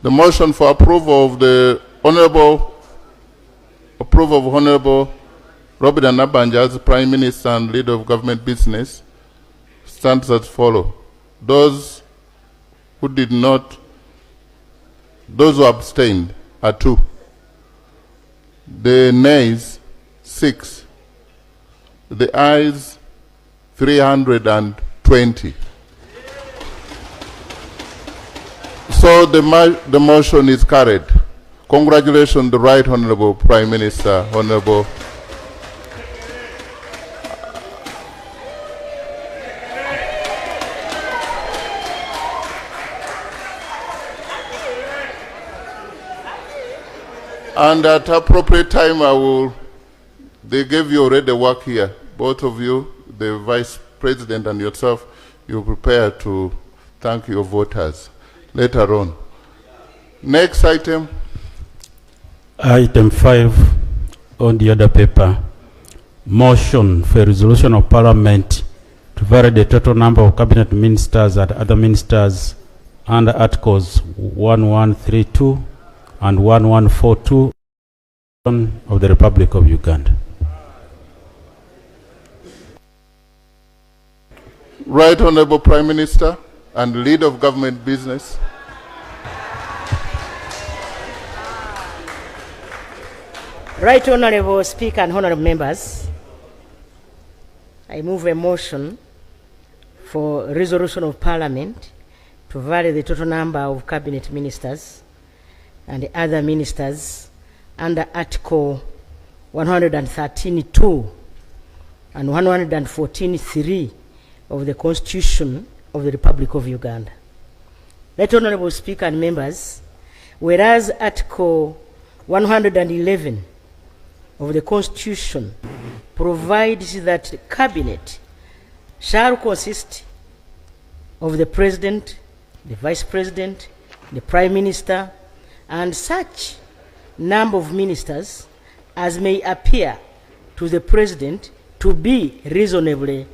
The motion for approval of the Honorable Robina Nabanjja as Prime Minister and Leader of Government Business stands as follows. Those who abstained are 2. The nays, 6. The ayes, 320. So the motion is carried. Congratulations, the Right Honorable Prime Minister, Honorable. And at appropriate time, they gave you already work here. Both of you, the Vice President and yourself, you prepare to thank your voters later on. Next item. Item 5 on the other paper. Motion for a resolution of Parliament to vary the total number of cabinet ministers and other ministers under Articles 1132 and 1142 of the Republic of Uganda. Right Honorable Prime Minister and Leader of Government Business. Right Honorable Speaker and Honorable Members, I move a motion for resolution of Parliament to vary the total number of cabinet ministers and other ministers under Article 113(2) and 114(3) of the Constitution of the Republic of Uganda. Right Honorable Speaker and Members, whereas Article 111 of the Constitution provides that the Cabinet shall consist of the President, the Vice President, the Prime Minister, and such number of ministers as may appear to the President to be reasonably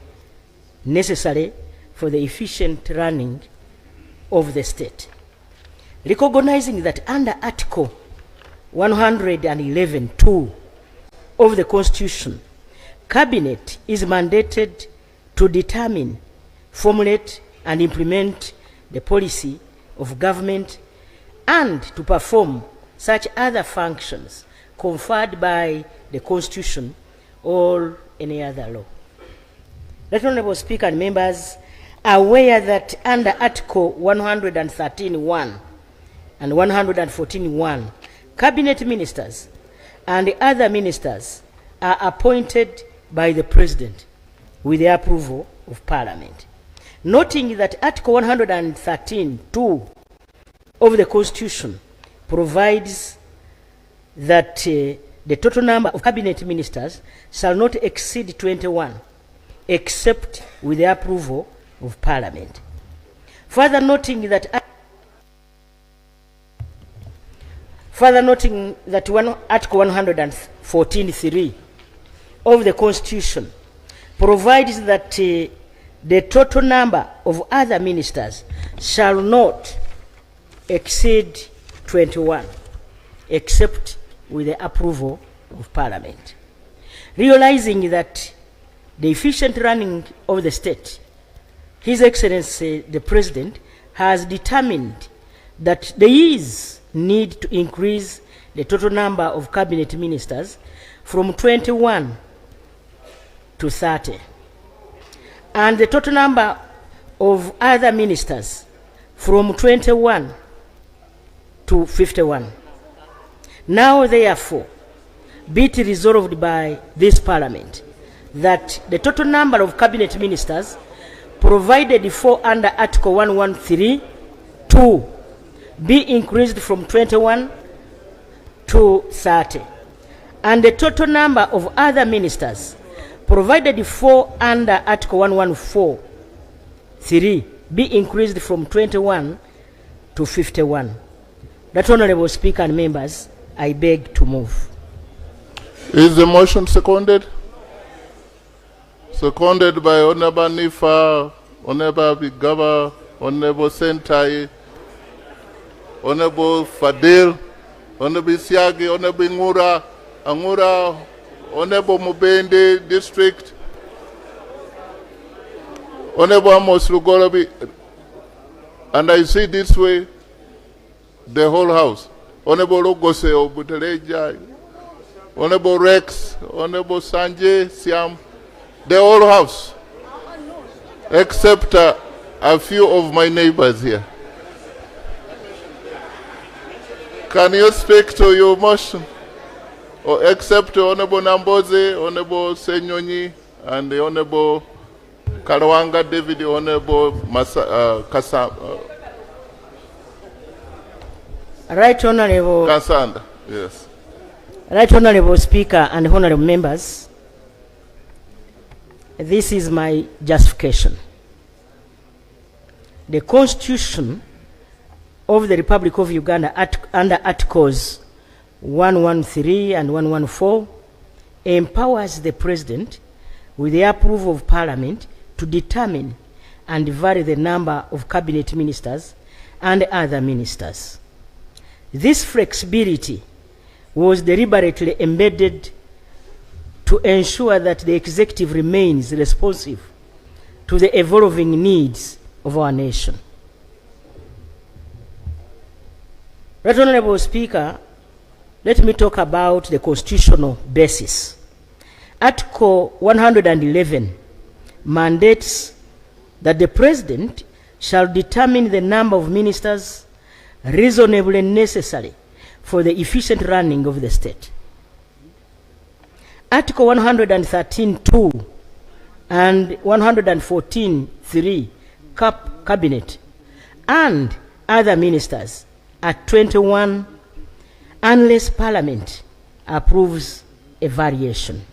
necessary for the efficient running of the state. Recognizing that under Article 111(2) of the Constitution, Cabinet is mandated to determine, formulate, and implement the policy of government and to perform such other functions conferred by the Constitution or any other law. Right Honorable Speaker and Members are aware that under Article 113(1) and 114(1), Cabinet ministers and other ministers are appointed by the President with the approval of Parliament. Noting that Article 113(2) of the Constitution provides that the total number of cabinet ministers shall not exceed 21, except with the approval of Parliament. Further noting that Article 114(3) of the Constitution provides that the total number of other ministers shall not exceed 21, except with the approval of Parliament. Realizing that the efficient running of the state, His Excellency the President has determined that there is need to increase the total number of cabinet ministers from 21 to 30, and the total number of other ministers from 21 to 51. Now, therefore, be it resolved by this Parliament that the total number of cabinet ministers provided for under Article 113(2) be increased from 21 to 30, and the total number of other ministers provided for under Article 114(3) be increased from 21 to 51. That Honorable Speaker and Members, I beg to move. Is the motion seconded? Seconded by Honorable Nifa, Honorable Bigaba, Honorable Sentai. Honorable Fadil, Honorable Siagi, Honorable Angura, Honorable Mubende District, Honorable Amos Lugolobi, and I see this way the whole house. Honorable Ogose Obuteleja, Honorable Rex, Honorable Sanjay, Siam, the whole house, except a few of my neighbors here. Can you speak to your motion? Or except Honorable Namboze, Honorable Ssenjonyi, and the Honorable Kalawanga David, the Honorable Right Honorable Kasanda, yes. Right Honorable Speaker and Honorable Members, this is my justification. The Constitution of the Republic of Uganda under Articles 113 and 114 empowers the President with the approval of Parliament to determine and vary the number of cabinet ministers and other ministers. This flexibility was deliberately embedded to ensure that the executive remains responsive to the evolving needs of our nation. Right Honorable Speaker, let me talk about the constitutional basis. Article 111 mandates that the President shall determine the number of ministers reasonably necessary for the efficient running of the state. Article 113(2) and 114(3) Cabinet and other ministers at 21 unless Parliament approves a variation.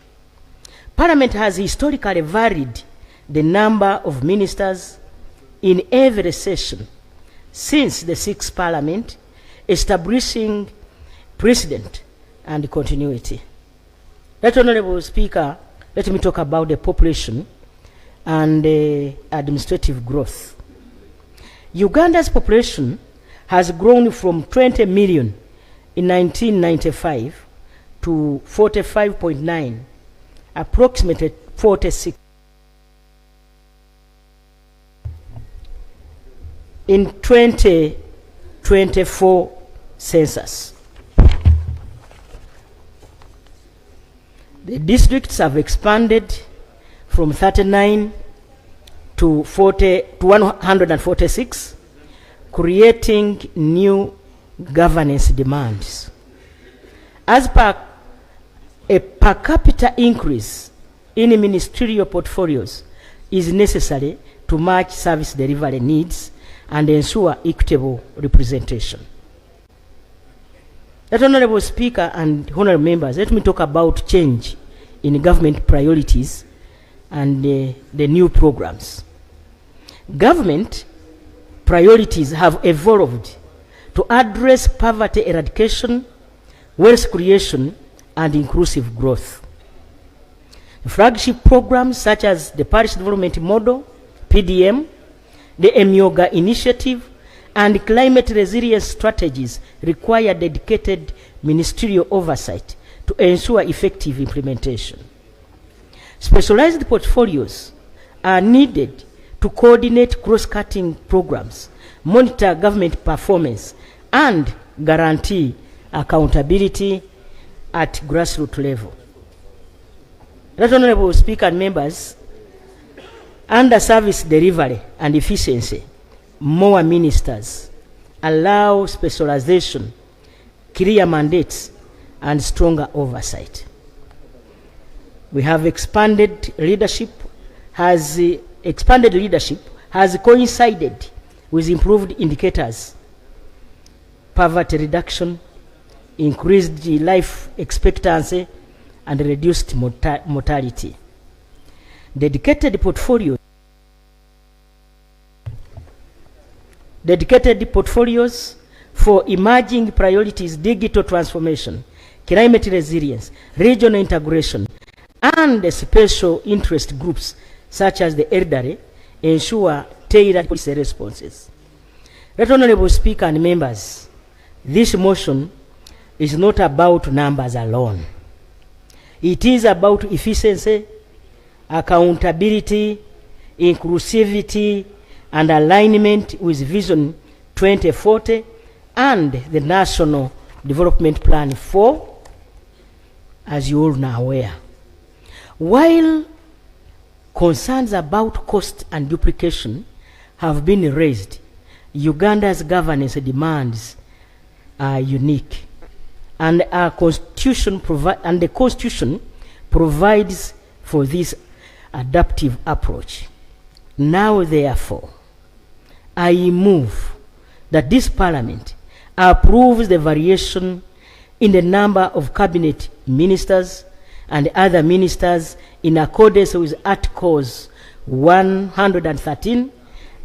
Parliament has historically varied the number of ministers in every session since the 6th Parliament, establishing precedent and continuity. Right Honorable Speaker, let me talk about the population and administrative growth. Uganda's population has grown from 20 million in 1995 to 45.9, approximately 46. In 2024 census. The districts have expanded from 39 to 146, creating new governance demands. As per a per capita increase in ministerial portfolios is necessary to match service delivery needs and ensure equitable representation. That Honorable Speaker and Honorable Members, let me talk about change in government priorities and the new programs. Government priorities have evolved to address poverty eradication, wealth creation, and inclusive growth. Flagship programs such as the Parish Development Model, PDM, the Emyoga Initiative, and climate resilience strategies require dedicated ministerial oversight to ensure effective implementation. Specialized portfolios are needed to coordinate cross-cutting programs, monitor government performance, and guarantee accountability at grassroots level. Right Honorable Speaker and members, under service delivery and efficiency, more ministers allow specialization, clear mandates, and stronger oversight. We have expanded leadership has coincided with improved indicators, poverty reduction, increased life expectancy, and reduced mortality. Dedicated portfolios for emerging priorities, digital transformation, climate resilience, regional integration, and special interest groups such as the elderly ensure tailored policy responses. Right Honorable Speaker and members, this motion is not about numbers alone. It is about efficiency, accountability, inclusivity, and alignment with Vision 2040 and the National Development Plan 4, as you all are aware. While concerns about cost and duplication have been raised, Uganda's governance demands are unique, and the Constitution provides for this adaptive approach. Now, therefore, I move that this Parliament approves the variation in the number of cabinet ministers and other ministers in accordance with Articles 113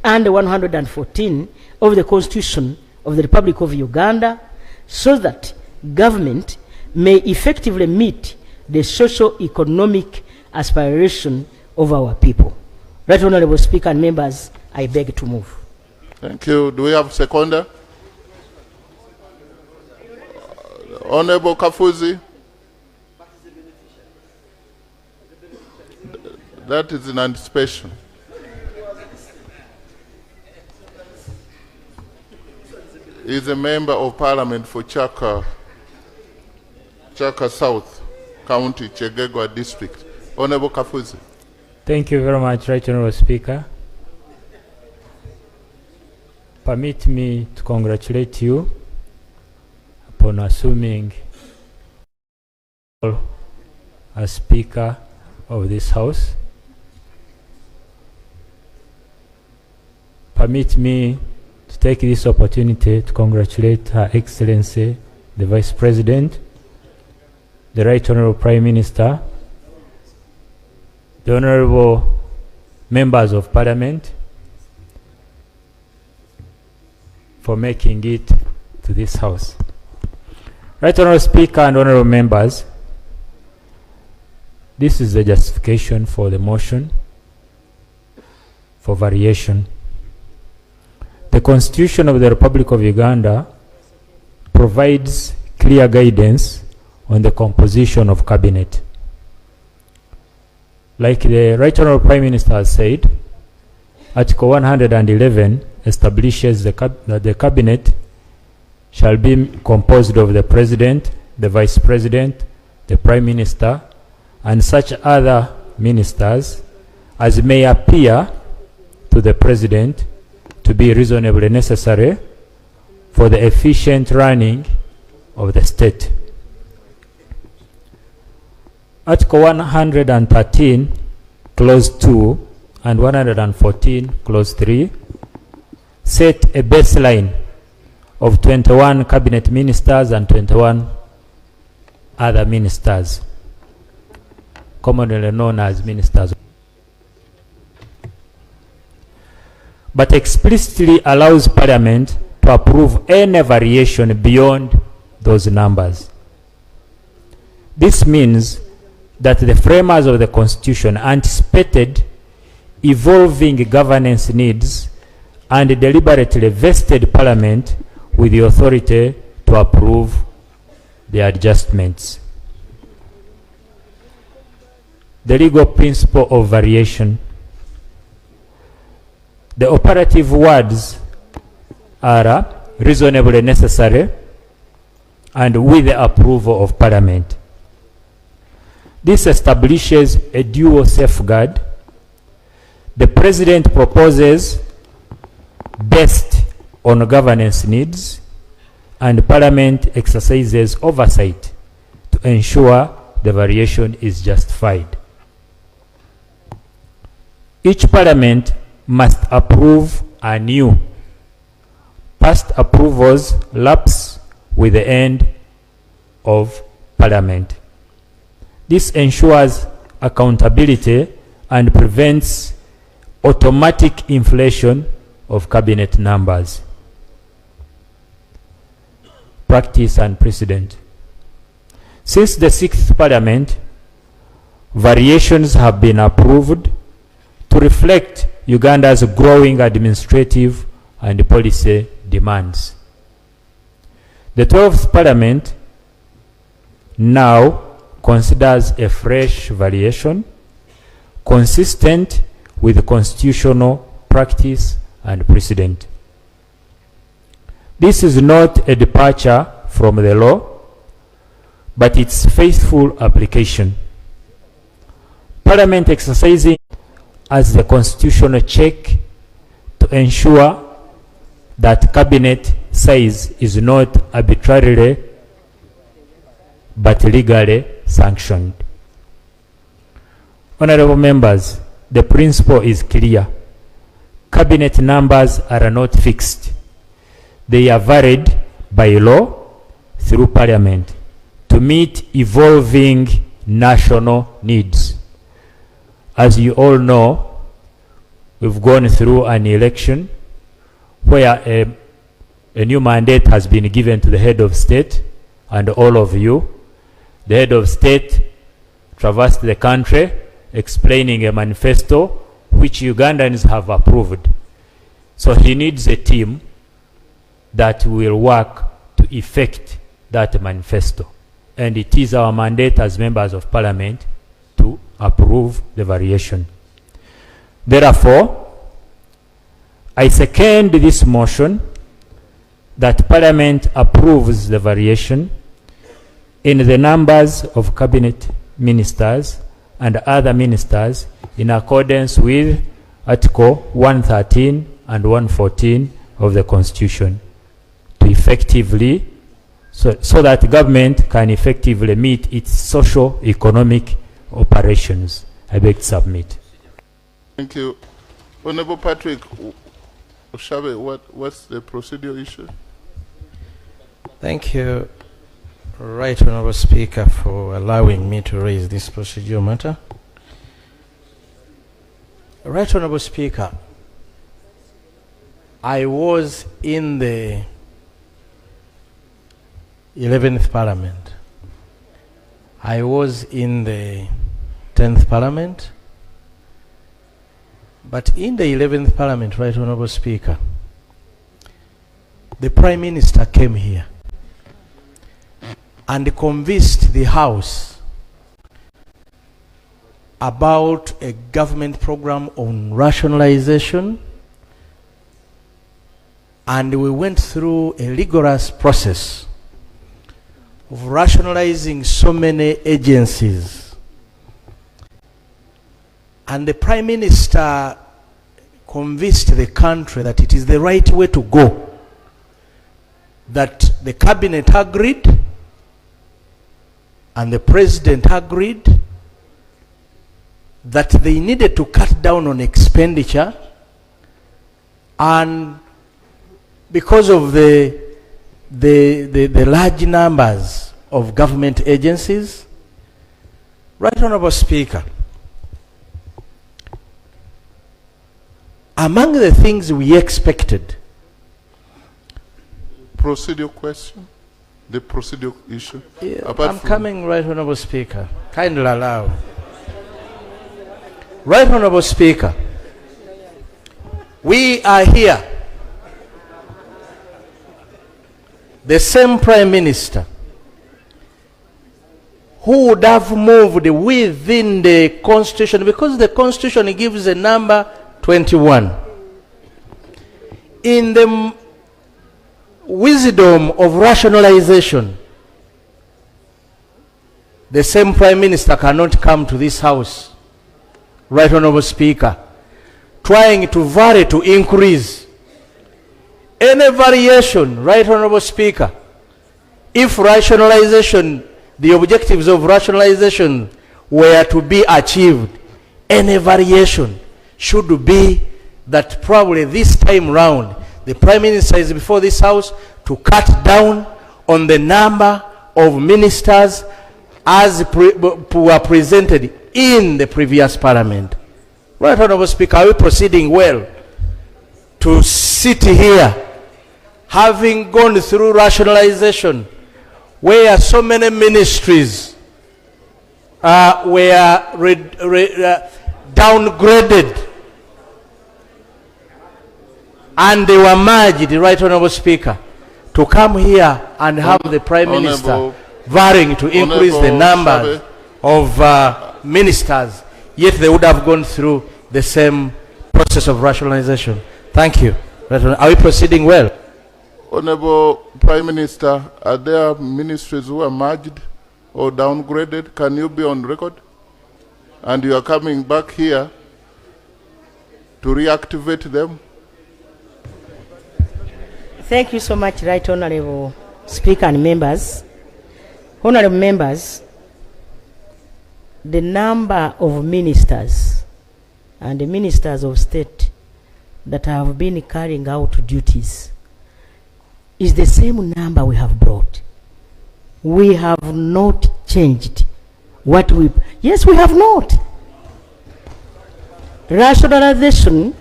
and 114 of the Constitution of the Republic of Uganda, so that government may effectively meet the socio-economic aspiration of our people. Right Honorable Speaker and members, I beg to move. Thank you. Do we have a seconder? Honorable Kafuzi. That is in anticipation. He is a member of Parliament for Chaka South County, Chegegwa District. Honorable Kafuzi. Thank you very much, Right Honorable Speaker. Permit me to congratulate you upon assuming as Speaker of this House. Permit me to take this opportunity to congratulate Her Excellency, the Vice President, the Right Honorable Prime Minister, the Honorable Members of Parliament, for making it to this House. Right Honorable Speaker and Honorable Members, this is the justification for the motion for variation. The Constitution of the Republic of Uganda provides clear guidance on the composition of cabinet. Like the Right Honorable Prime Minister has said, Article 111 establishes that the cabinet shall be composed of the President, the Vice President, the Prime Minister, and such other ministers as may appear to the President to be reasonably necessary for the efficient running of the state. Article 113, Clause 2, and 114, Clause 3, set a baseline of 21 cabinet ministers and 21 other ministers, commonly known as ministers, but explicitly allows Parliament to approve any variation beyond those numbers. This means that the framers of the Constitution anticipated evolving governance needs and deliberately vested Parliament with the authority to approve the adjustments. The legal principle of variation. The operative words are reasonably necessary and with the approval of Parliament. This establishes a dual safeguard. The President proposes based on governance needs, and Parliament exercises oversight to ensure the variation is justified. Each Parliament must approve anew. Past approvals lapse with the end of Parliament. This ensures accountability and prevents automatic inflation of cabinet numbers. Practice and precedent. Since the 6th Parliament, variations have been approved to reflect Uganda's growing administrative and policy demands. The 12th Parliament now considers a fresh variation consistent with constitutional practice and precedent. This is not a departure from the law, but its faithful application. Parliament exercising as the constitutional check to ensure that cabinet size is not arbitrarily but legally sanctioned. Honorable members, the principle is clear. Cabinet numbers are not fixed. They are varied by law through Parliament to meet evolving national needs. As you all know, we've gone through an election where a new mandate has been given to the head of state and all of you. The head of state traversed the country explaining a manifesto which Ugandans have approved. So he needs a team that will work to effect that manifesto. And it is our mandate as members of Parliament to approve the variation. Therefore, I second this motion that Parliament approves the variation in the numbers of cabinet ministers and other ministers in accordance with Article 113 and 114 of the Constitution to effectively, so that government can effectively meet its socio-economic operations. I beg to submit. Thank you. Honorable Patrick Oshabe, what's the procedure issue? Thank you, Right Honorable Speaker, for allowing me to raise this procedural matter. Right Honorable Speaker, I was in the 11th Parliament. I was in the 10th Parliament. But in the 11th Parliament, Right Honorable Speaker, the Prime Minister came here and convinced the House about a government program on rationalization, and we went through a rigorous process of rationalizing so many agencies. And the Prime Minister convinced the country that it is the right way to go, that the Cabinet agreed and the President agreed that they needed to cut down on expenditure, and because of the large numbers of government agencies. Right Honorable Speaker, among the things we expected. Procedural question? The procedural issue? Yeah, I'm coming, Right Honorable Speaker. Kindly allow. Right Honorable Speaker, we are here. The same Prime Minister who would have moved within the Constitution, because the Constitution gives a number 21. In the wisdom of rationalization, the same Prime Minister cannot come to this House, Right Honorable Speaker, trying to vary, to increase. Any variation, Right Honorable Speaker, if rationalization, the objectives of rationalization were to be achieved, any variation should be that probably this time round, the Prime Minister is before this House to cut down on the number of ministers as were presented in the previous Parliament. Right Honorable Speaker, are we proceeding well to sit here having gone through rationalization where so many ministries were downgraded and they were merged, Right Honorable Speaker, to come here and have the Prime Minister varying to increase the numbers of ministers, yet they would have gone through the same process of rationalization. Thank you. Are we proceeding well? Honorable Prime Minister, are there ministries who are merged or downgraded? Can you be on record? And you are coming back here to reactivate them? Thank you so much, Right Honorable Speaker and members. Honorable members, the number of ministers and the ministers of state that have been carrying out duties is the same number we have brought. We have not changed what we... Yes, we have not. Rationalization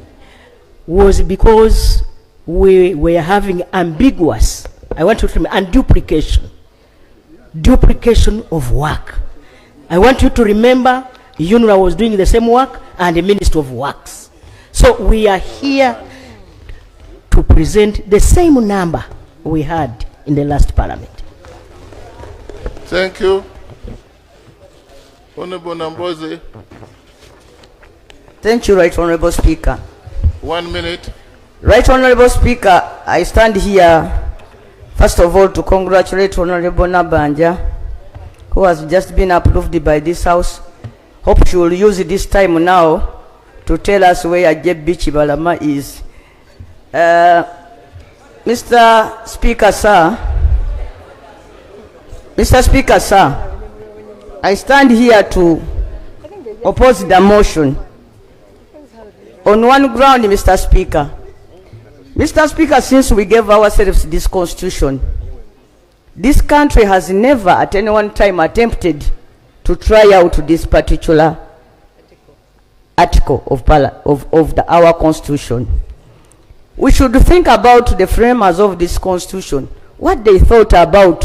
was because we were having ambiguous, I want to remember, and duplication of work. I want you to remember UNRWA was doing the same work and the Ministry of Works. So we are here to present the same number we had in the last parliament. Thank you. Honorable Namboze. Thank you, Right Honorable Speaker. 1 minute. Right Honorable Speaker, I stand here first of all to congratulate Honorable Nabanjja, who has just been approved by this House. Hope she will use this time now to tell us where Jebichi Balama is. Mr. Speaker, sir, I stand here to oppose the motion. On one ground, Mr. Speaker. Mr. Speaker, since we gave ourselves this constitution, this country has never at any one time attempted to try out this particular article of our constitution. We should think about the framers of this constitution, what they thought about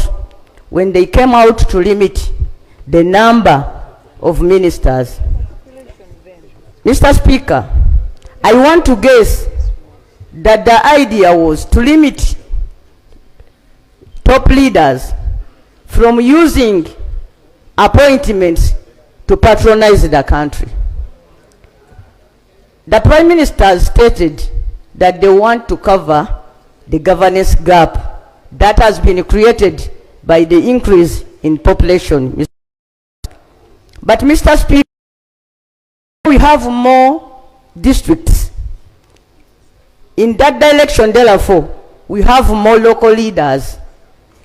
when they came out to limit the number of ministers. Mr. Speaker, I want to guess that the idea was to limit top leaders from using appointments to patronize the country. The Prime Minister stated that they want to cover the governance gap that has been created by the increase in population. But Mr. Speaker, we have more districts. In that direction, therefore, we have more local leaders.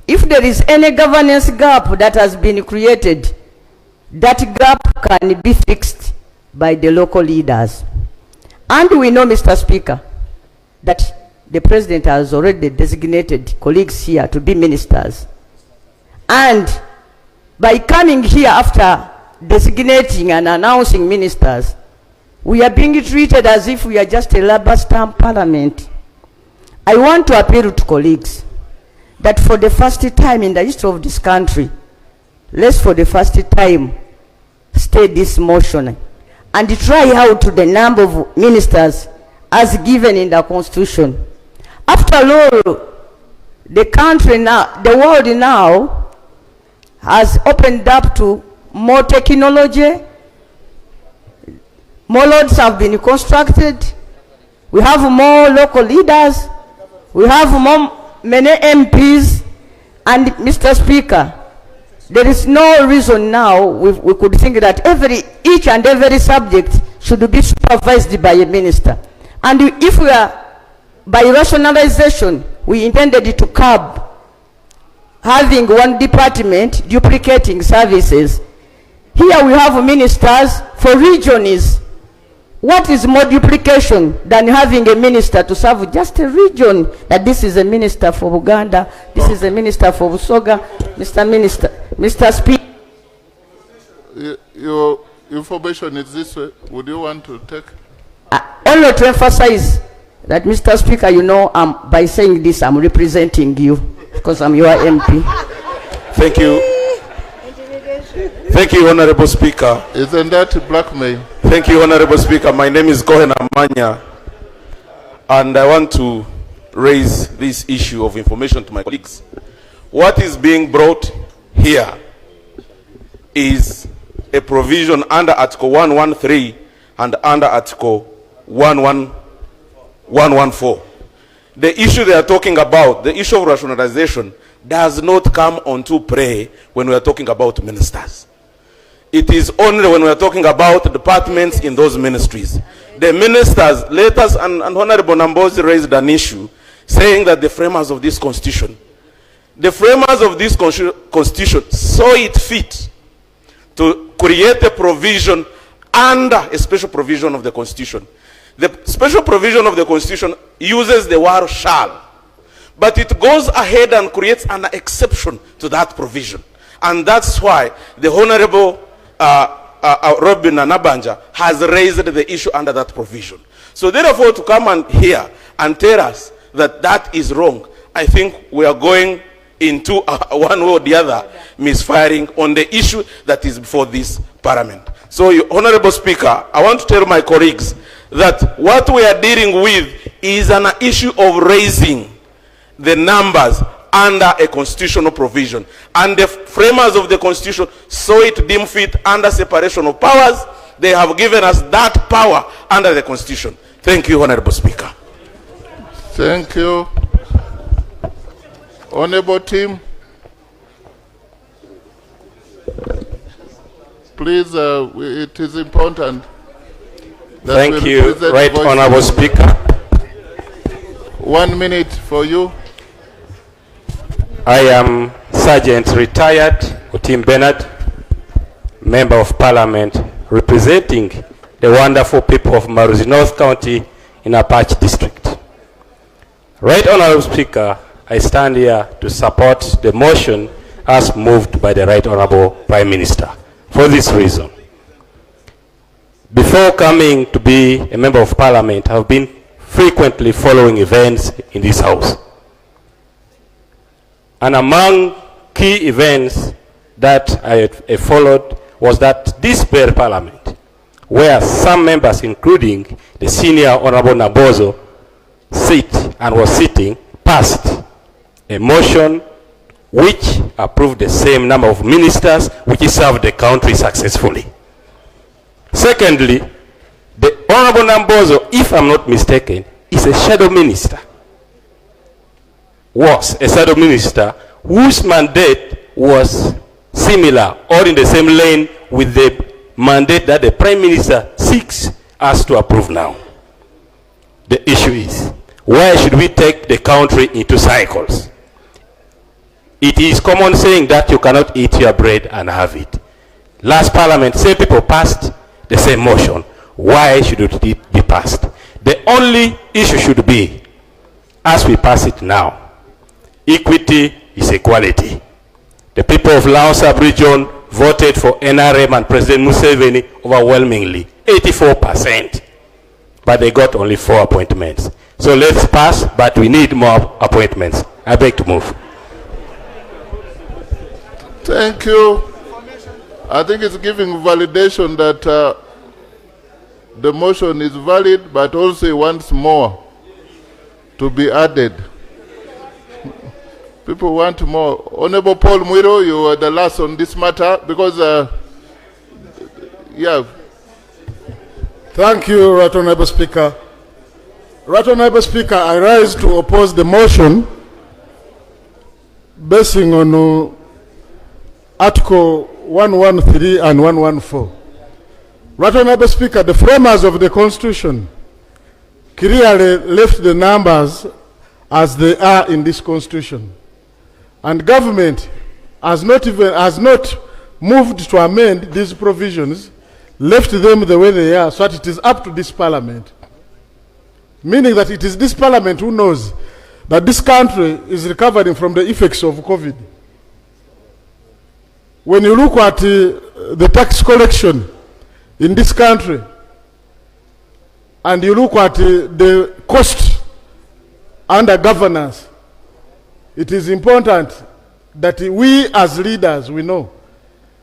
If there is any governance gap that has been created, that gap can be fixed by the local leaders. And we know, Mr. Speaker, that the President has already designated colleagues here to be ministers. And by coming here after designating and announcing ministers, we are being treated as if we are just a rubber stamp parliament. I want to appeal to colleagues that for the first time in the history of this country, let's for the first time state this motion and try out the number of ministers as given in the Constitution. After all, the country now, the world now has opened up to more technology. More roads have been constructed. We have more local leaders. We have many MPs. And Mr. Speaker, there is no reason now we could think that each and every subject should be supervised by a minister. And if we are, by rationalization, we intended to curb having one department duplicating services. Here we have ministers for regions. What is more duplication than having a minister to serve just a region? That this is a minister for Uganda, this is a minister for Busoga, Mr. Speaker. Your information is this way. Would you want to take? Only to emphasize that, Mr. Speaker, you know, by saying this, I'm representing you because I'm your MP. Thank you. Thank you, Honorable Speaker. Isn't that blackmail? Thank you, Honorable Speaker. My name is Nabanjja, and I want to raise this issue of information to my colleagues. What is being brought here is a provision under Article 113 and under Article 114. The issue they are talking about, the issue of rationalization, does not come onto play when we are talking about ministers. It is only when we are talking about departments in those ministries. The ministers, letters, and Honorable Nambozi raised an issue saying that the framers of this constitution constitution saw it fit to create a provision under a special provision of the constitution. The special provision of the constitution uses the word shall, but it goes ahead and creates an exception to that provision. And that's why the Honorable Robina Nabanjja has raised the issue under that provision. So therefore, to come and here and tell us that that is wrong, I think we are going into one way or the other misfiring on the issue that is before this Parliament. So, Honorable Speaker, I want to tell my colleagues that what we are dealing with is an issue of raising the numbers under a constitutional provision. And the framers of the Constitution saw it deemed fit under separation of powers. They have given us that power under the Constitution. Thank you, Honorable Speaker. Thank you. Honorable team, please, it is important that Thank you, Right Honorable Speaker. 1 minute for you. I am Sergeant Retired Otim Bernard, Member of Parliament, representing the wonderful people of Maruzi North County in Apache District. Right Honorable Speaker, I stand here to support the motion as moved by the Right Honorable Prime Minister for this reason. Before coming to be a Member of Parliament, I have been frequently following events in this House. And among key events that I followed was that this very Parliament, where some members, including the senior Honorable Nabozo, was sitting, passed a motion which approved the same number of ministers which served the country successfully. Secondly, the Honorable Nambozo, if I'm not mistaken, is a shadow minister. Was a shadow minister whose mandate was similar or in the same lane with the mandate that the Prime Minister seeks us to approve now. The issue is, why should we take the country into cycles? It is common saying that you cannot eat your bread and have it. Last Parliament, same people passed the same motion. Why should it be passed? The only issue should be, as we pass it now, equity is equality. The people of Lao Sub-region voted for NRM and President Museveni overwhelmingly, 84%. But they got only 4 appointments. So let's pass, but we need more appointments. I beg to move. Thank you. I think it's giving validation that the motion is valid, but also he wants more to be added. People want more. Honorable Paul Mwiro, you are the last on this matter because, yeah. Thank you, Right Honorable Speaker. Right Honorable Speaker, I rise to oppose the motion basing on Article 113 and 114. Right Honorable Speaker, the framers of the Constitution clearly left the numbers as they are in this Constitution. And government has not moved to amend these provisions, left them the way they are, so that it is up to this Parliament. Meaning that it is this Parliament who knows that this country is recovering from the effects of COVID. When you look at the tax collection in this country, and you look at the cost under governance, it is important that we as leaders, we know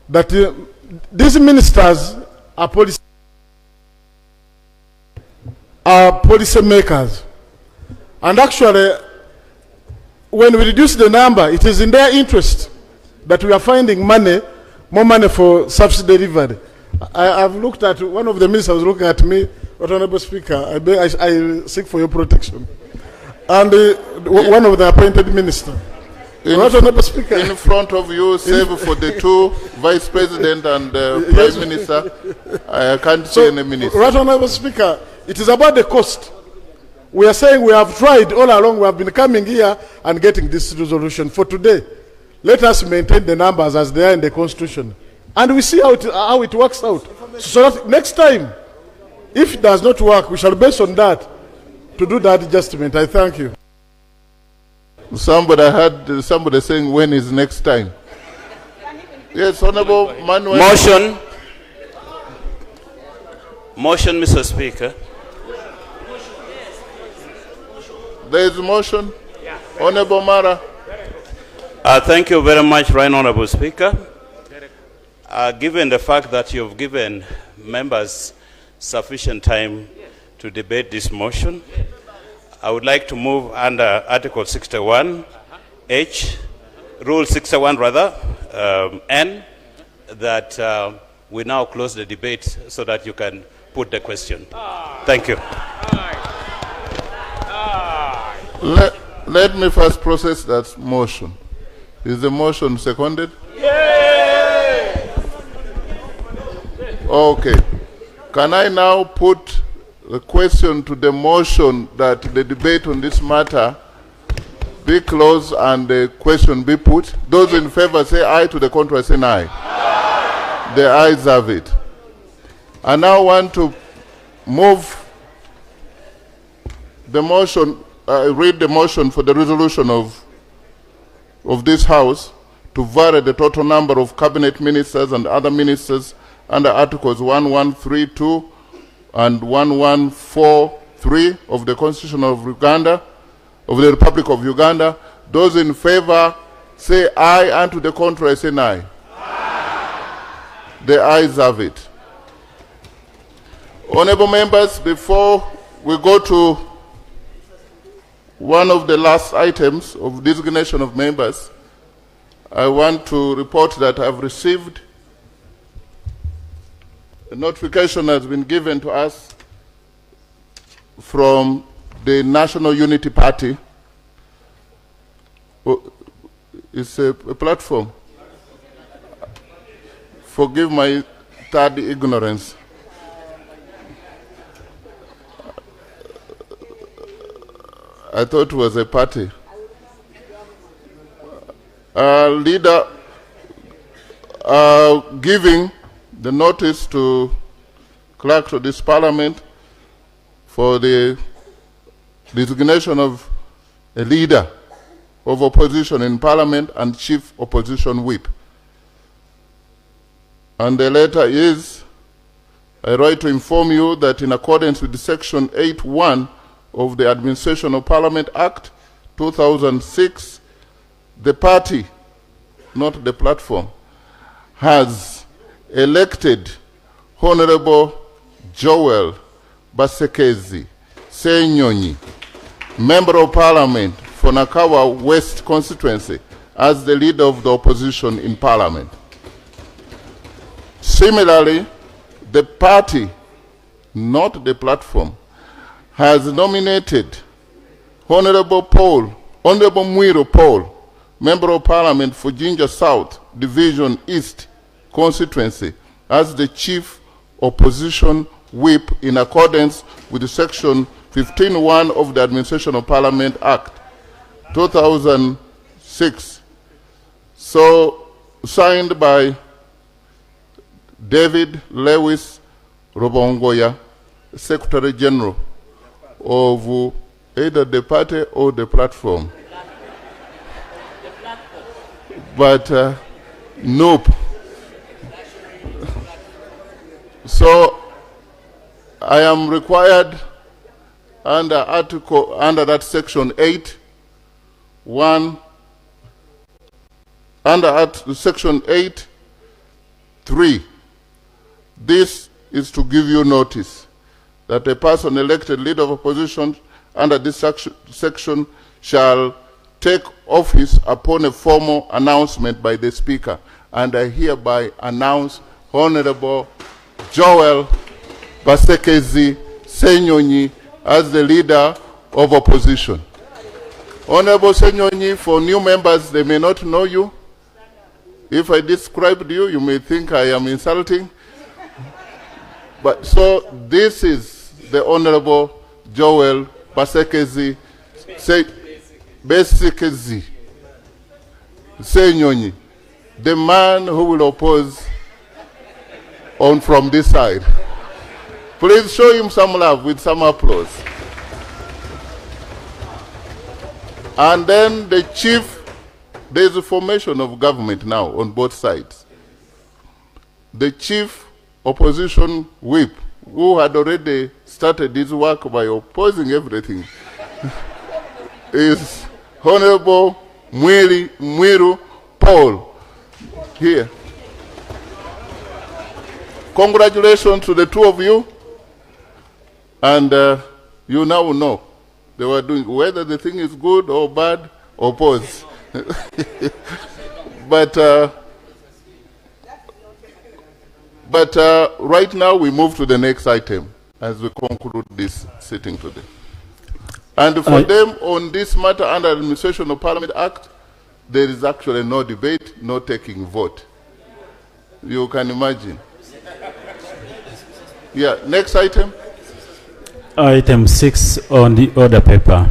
that these ministers are policy makers. And actually, when we reduce the number, it is in their interest that we are finding money, more money for subsidy delivery. I've looked at, one of the ministers looking at me, Honorable Speaker, I seek for your protection. And one of the appointed ministers. Honorable Speaker. In front of you, save for the two Vice President and Prime Minister. I can't see any minister. Honorable Speaker, it is about the cost. We are saying we have tried all along, we have been coming here and getting this resolution. For today, let us maintain the numbers as they are in the Constitution. And we see how it works out. So that next time, if it does not work, we shall base on that to do that adjustment. I thank you. Somebody had somebody saying, when is next time? Yes, Honorable Manuel. Motion, Mr. Speaker. There is a motion. Honorable Mara. Thank you very much, Right Honorable Speaker. Given the fact that you've given members sufficient time to debate this motion, I would like to move under Article 61, H, Rule 61 rather, N, that we now close the debate so that you can put the question. Thank you. Let me first process that motion. Is the motion seconded? Okay. Can I now put the question to the motion that the debate on this matter be closed and the question be put? Those in favor say aye, to the contrary say aye. Aye. The ayes have it. I now want to move the motion, read the motion for the resolution of this House to vary the total number of cabinet ministers and other ministers under Articles 1132 and 1143 of the Constitution of Uganda, of the Republic of Uganda. Those in favor say aye, and to the contrary say aye. Aye. The ayes have it. Honorable members, before we go to one of the last items of designation of members, I want to report that I've received a notification has been given to us from the National Unity Party. It's a platform. Forgive my third ignorance. I thought it was a party. Leader giving the notice to clerk to this parliament for the designation of a leader of opposition in parliament and chief opposition whip. And the letter is, I write to inform you that in accordance with the Section 8.1 of the Administration of Parliament Act 2006, the party, not the platform, has elected Honorable Joel Basekezi Ssenjonyi, Member of Parliament for Nakawa West constituency, as the leader of the opposition in Parliament. Similarly, the party, not the platform, has nominated Honorable Mwiro Paul, Member of Parliament for Jinja South, Division East constituency, as the chief opposition whip in accordance with the Section 15.1 of the Administration of Parliament Act 2006. So, signed by David Lewis Robongoya, Secretary General of either the party or the platform. But nope. So I am required under that Section 8.1, under Section 8.3. This is to give you notice that a person elected leader of opposition under this section shall take office upon a formal announcement by the Speaker, and I hereby announce Honorable Joel Basekezi Ssenjonyi as the leader of opposition. Honorable Ssenjonyi, for new members, they may not know you. If I described you, you may think I am insulting. But so this is the Honorable Joel Basekezi Ssenjonyi, the man who will oppose on from this side. Please show him some love with some applause. And then the chief, there's a formation of government now on both sides. The chief opposition whip, who had already started his work by opposing everything, is Honorable Mwiru Paul here. Congratulations to the two of you. And you now know they were doing, whether the thing is good or bad, oppose. But right now we move to the next item as we conclude this sitting today. And for them on this matter under Administration of Parliament Act, there is actually no debate, no taking vote. You can imagine. Yeah, next item. Item 6 on the order paper.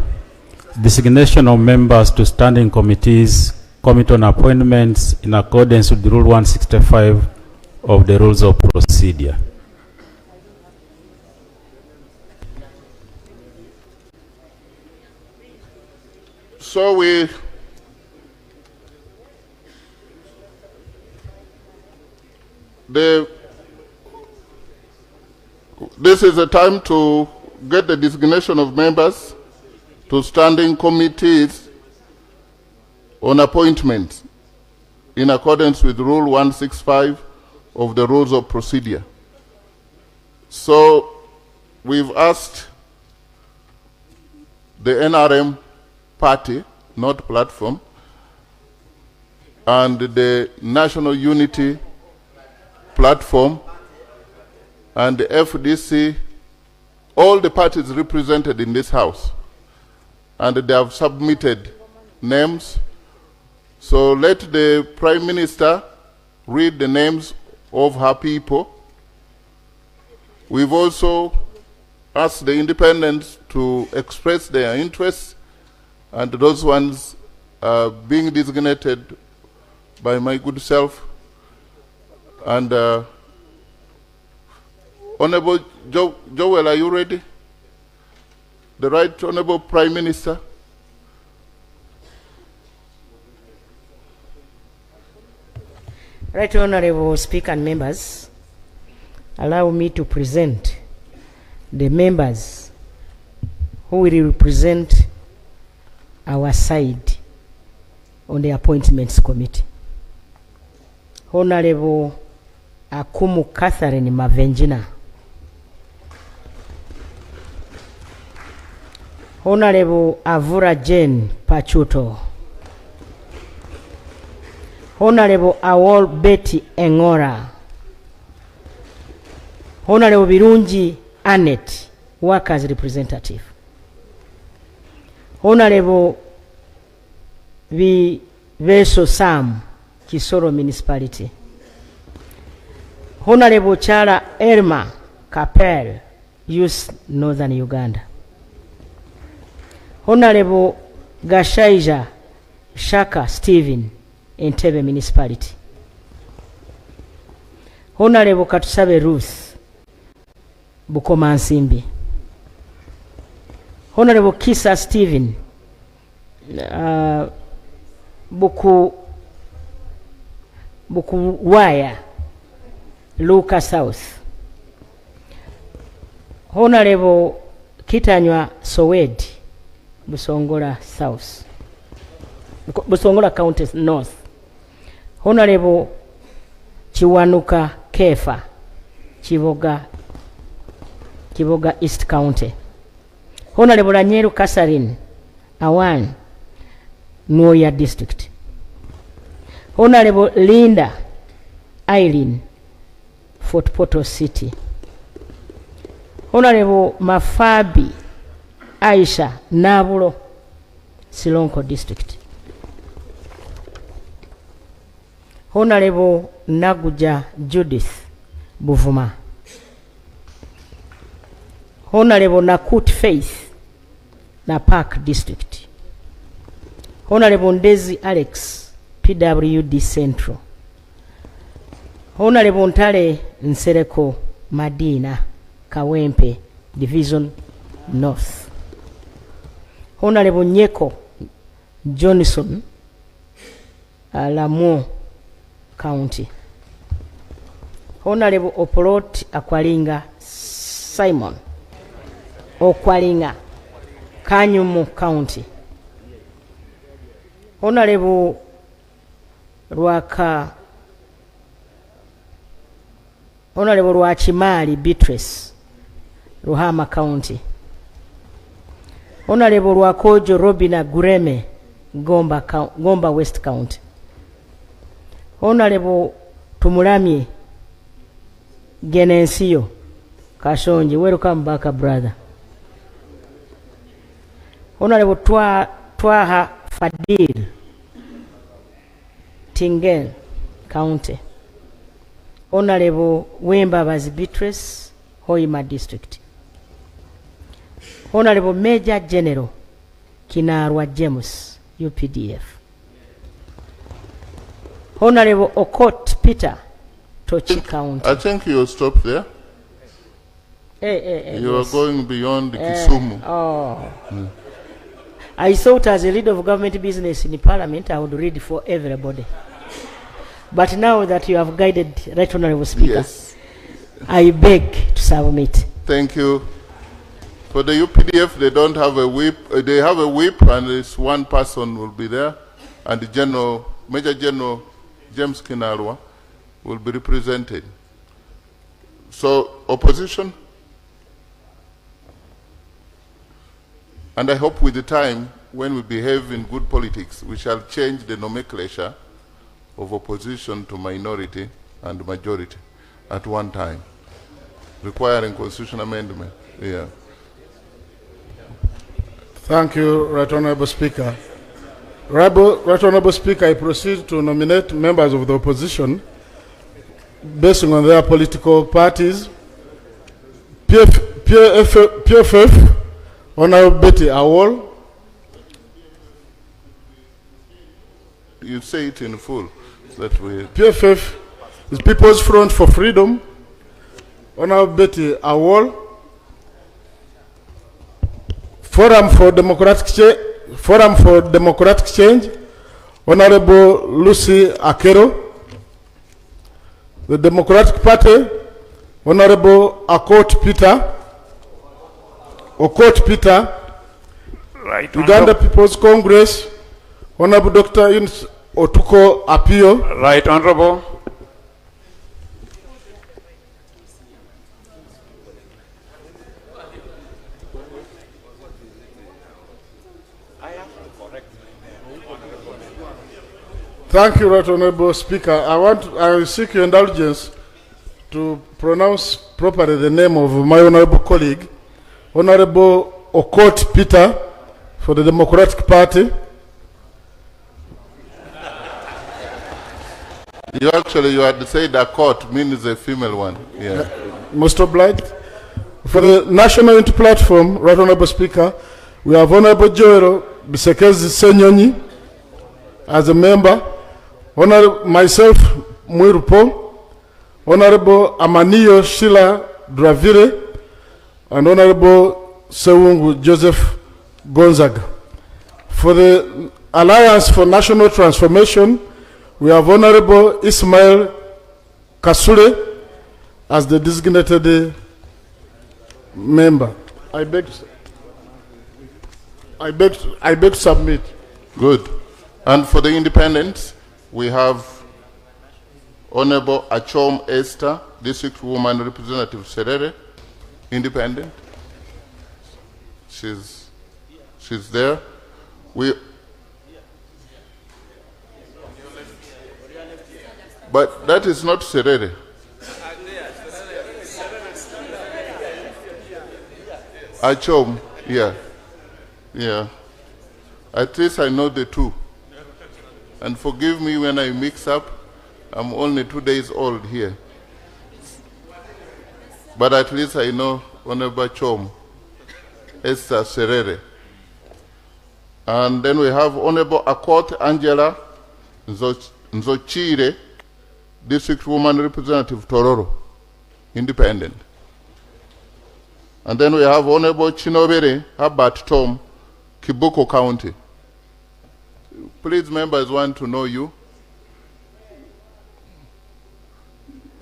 Designation of members to standing committees, committee on appointments in accordance with Rule 165 of the Rules of Procedure. So this is a time to get the designation of members to standing committees on appointments in accordance with Rule 165 of the Rules of Procedure. So we've asked the NRM party, not platform, and the National Unity platform, and the FDC, all the parties represented in this house, and they have submitted names. So let the Prime Minister read the names of her people. We've also asked the independents to express their interests, and those ones are being designated by my good self. And Honorable Joel, are you ready? The Right Honorable Prime Minister. Right Honorable Speaker and members, allow me to present the members who will represent our side on the Appointments Committee. Honorable Akumu Catherine Mavenjina. Honorable Avura Jane Pachuto. Honorable Awol Betty Engora. Honorable Birungi Annette, Workers Representative. Honorable Veso Sam, Kisoro Municipality. Honorable Chala Elma Kapel, Youth Northern Uganda. Honorable Gashaija Shaka Stephen, Entebbe Municipality. Honorable Katusabe Ruth, Bukoma Nsimbi. Honorable Kisa Stephen, Bukuwaya, Luka South. Honorable Kitanywa Sowed, Busongola South, Busongola County North. Honorable Chiwanuka Kefa, Kiboga East County. Honorable Anyeru Catherine Awan, Nuoya District. Honorable Linda Eileen, Fort Portal City. Honorable Mafabi Aisha Nabulo, Silonko District. Honorable Naguja Judith, Buvuma. Honorable Nakut Faith, Napak District. Honorable Ndezi Alex, PWD Central. Honorable Ntale Nsereko Madina, Kawempe, Division North. Honorable Nyeko Johnson, Lamu County. Honorable Opolot Akwalinga Simon, Okwalinga, Kanyumu County. Honorable Rwachimali Beatrice, Ruhama County. Honorable Rwakojo Robina Gureme, Gomba West County. Honorable Tumulamye Genensio Kashonji, welcome back, brother. Honorable Twaha Fadil, Tingel County. Honorable Wembabazi Beatrice, Hoima District. Honorable Major General Kinarwa James, UPDF. Honorable Okot Peter, Tochi County. I think you'll stop there. You are going beyond Kisumu. I thought as a leader of government business in the parliament, I would read for everybody. But now that you have guided, Right Honorable Speaker, yes, I beg to submit. Thank you. For the UPDF, they don't have a whip. They have a whip, and this one person will be there, and the Major General James Kinarwa will be represented. So, opposition. And I hope with the time, when we behave in good politics, we shall change the nomenclature of opposition to minority and majority at one time, requiring constitutional amendment. Yeah. Thank you, Right Honorable Speaker. Right Honorable Speaker, I proceed to nominate members of the opposition based on their political parties. PFF, Honorable Betty Awol. You say it in full. That way. PFF is People's Front for Freedom. Honorable Betty Awol. Forum for Democratic Change, Honorable Lucy Akero. The Democratic Party, Honorable Okot Peter. Right, Uganda People's Congress, Honorable Dr. Yunus Otuko Apio. Right Honorable. Thank you, Right Honorable Speaker. I seek your indulgence to pronounce properly the name of my honorable colleague, Honorable Okot Peter, for the Democratic Party. You had said a court means a female one. Yeah. Most obliged. For the National Unity Platform, Right Honorable Speaker, we have Honorable Joel Bisekezi Ssenjonyi as a member. Honorable myself, Mwirupo, Honorable Amaniyo Shila Dravire, and Honorable Sewungu Joseph Gonzaga. For the Alliance for National Transformation, we have Honorable Ismail Kasule as the designated member. I beg to submit. Good. And for the independents, we have Honorable Achom Esther, District Woman Representative Serere, independent. She's there. But that is not Serere. Achom, yeah. Yeah. At least I know the two. And forgive me when I mix up. I'm only 2 days old here. But at least I know Honorable Chom, Esther Serere. And then we have Honorable Akot Angela Nzochire, District Woman Representative Tororo, Independent. And then we have Honorable Chinobere Herbert Tom, Kibuko County. Please, members want to know you.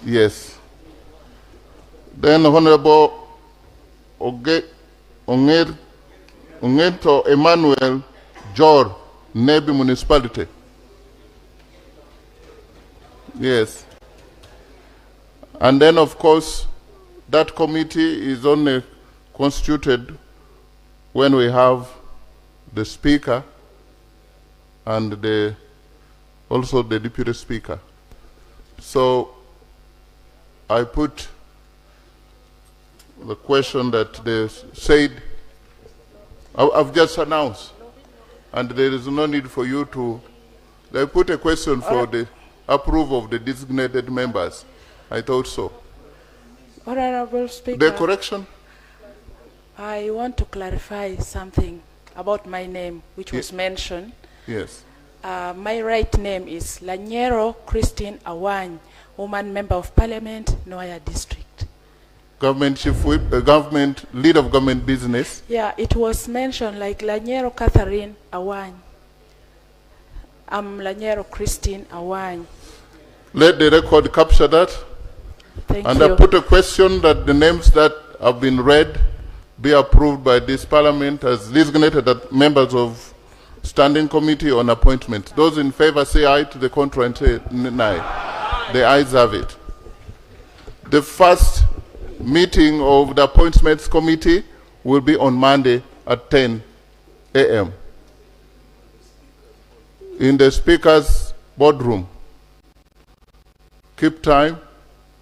Yes. Then Honorable Ongeto Emmanuel Jor, Nebi Municipality. Yes. And then, of course, that committee is only constituted when we have the Speaker and also the Deputy Speaker. So I put the question that they said, I've just announced, and there is no need for you to, they put a question for the approval of the designated members. I thought so. Honorable Speaker. The correction? I want to clarify something about my name, which was mentioned. Yes. My right name is Lanyero Christine Awany, woman member of Parliament, Noaya District. Government chief whip, government lead of government business. Yeah, it was mentioned like Lanyero Catherine Awany. I'm Lanyero Christine Awany. Let the record capture that. Thank and you. I put a question that the names that have been read be approved by this Parliament as designated as members of Standing Committee on Appointment. Those in favor say aye, to the contrary and say nay. The ayes have it. The first meeting of the Appointments Committee will be on Monday at 10 a.m. in the Speaker's boardroom. Keep time,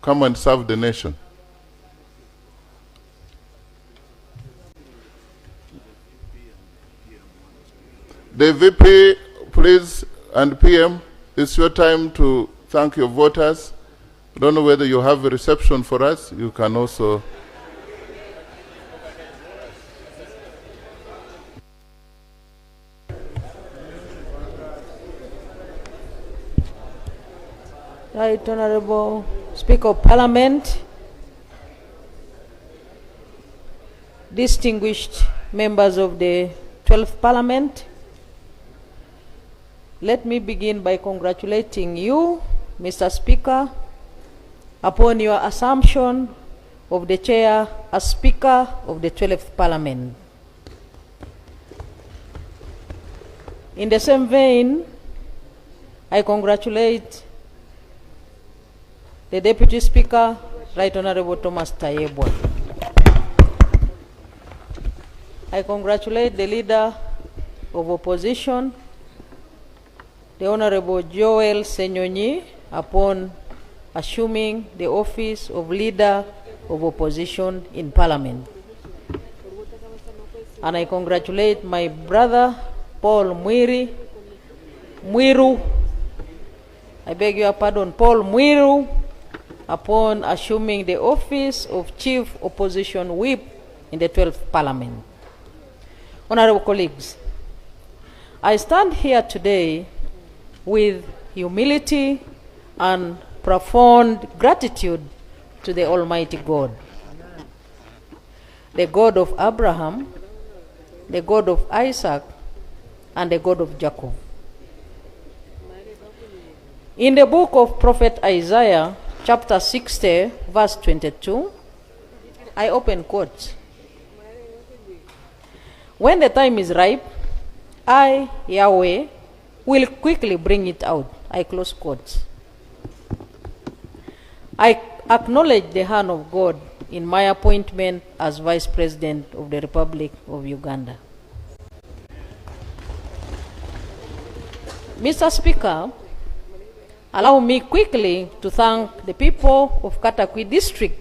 come and serve the nation. The VP, please, and PM, it's your time to thank your voters. I don't know whether you have a reception for us. You can also. Right, Honorable Speaker of Parliament, distinguished members of the 12th Parliament, let me begin by congratulating you, Mr. Speaker, upon your assumption of the chair as Speaker of the 12th Parliament. In the same vein, I congratulate the Deputy Speaker, Right Honorable Thomas Tayebwa. I congratulate the Leader of Opposition, the Honorable Joel Ssenjonyi, upon assuming the office of Leader of Opposition in Parliament. And I congratulate my brother, Paul Mwiru, I beg your pardon, Paul Mwiru, upon assuming the office of Chief Opposition Whip in the 12th Parliament. Honorable colleagues, I stand here today with humility and profound gratitude to the Almighty God, the God of Abraham, the God of Isaac, and the God of Jacob. In the book of Prophet Isaiah, chapter 60, verse 22, I open quotes. When the time is ripe, I, Yahweh, will quickly bring it out. I close quotes. I acknowledge the hand of God in my appointment as Vice President of the Republic of Uganda. Mr. Speaker, allow me quickly to thank the people of Katakwi District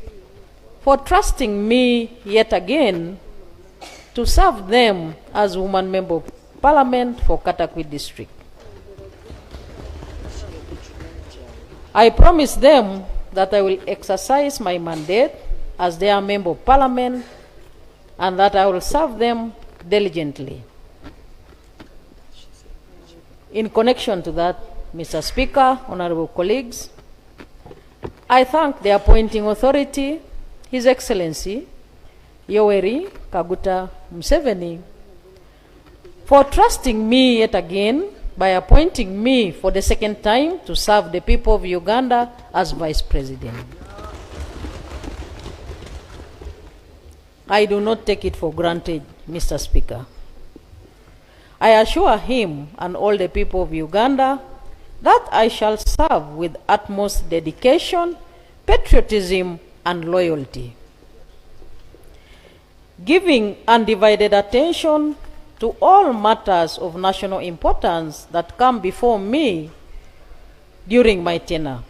for trusting me yet again to serve them as woman member of Parliament for Katakwi District. I promise them that I will exercise my mandate as their member of Parliament and that I will serve them diligently. In connection to that, Mr. Speaker, honorable colleagues, I thank the appointing authority, His Excellency Yoweri Kaguta Museveni, for trusting me yet again by appointing me for the second time to serve the people of Uganda as Vice President. I do not take it for granted, Mr. Speaker. I assure him and all the people of Uganda that I shall serve with utmost dedication, patriotism, and loyalty, giving undivided attention to all matters of national importance that come before me during my tenure.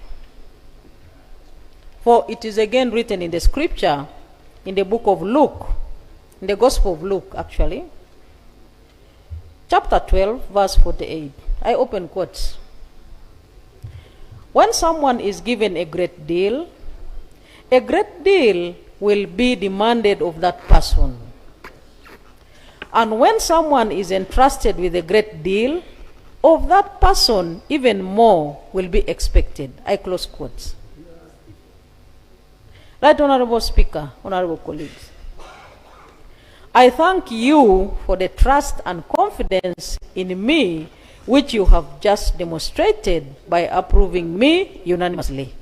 For it is again written in the scripture, in the book of Luke, in the Gospel of Luke actually, chapter 12, verse 48. I open quotes. When someone is given a great deal will be demanded of that person. And when someone is entrusted with a great deal, of that person, even more will be expected. I close quotes. Right, Honorable Speaker, honorable colleagues, I thank you for the trust and confidence in me which you have just demonstrated by approving me unanimously.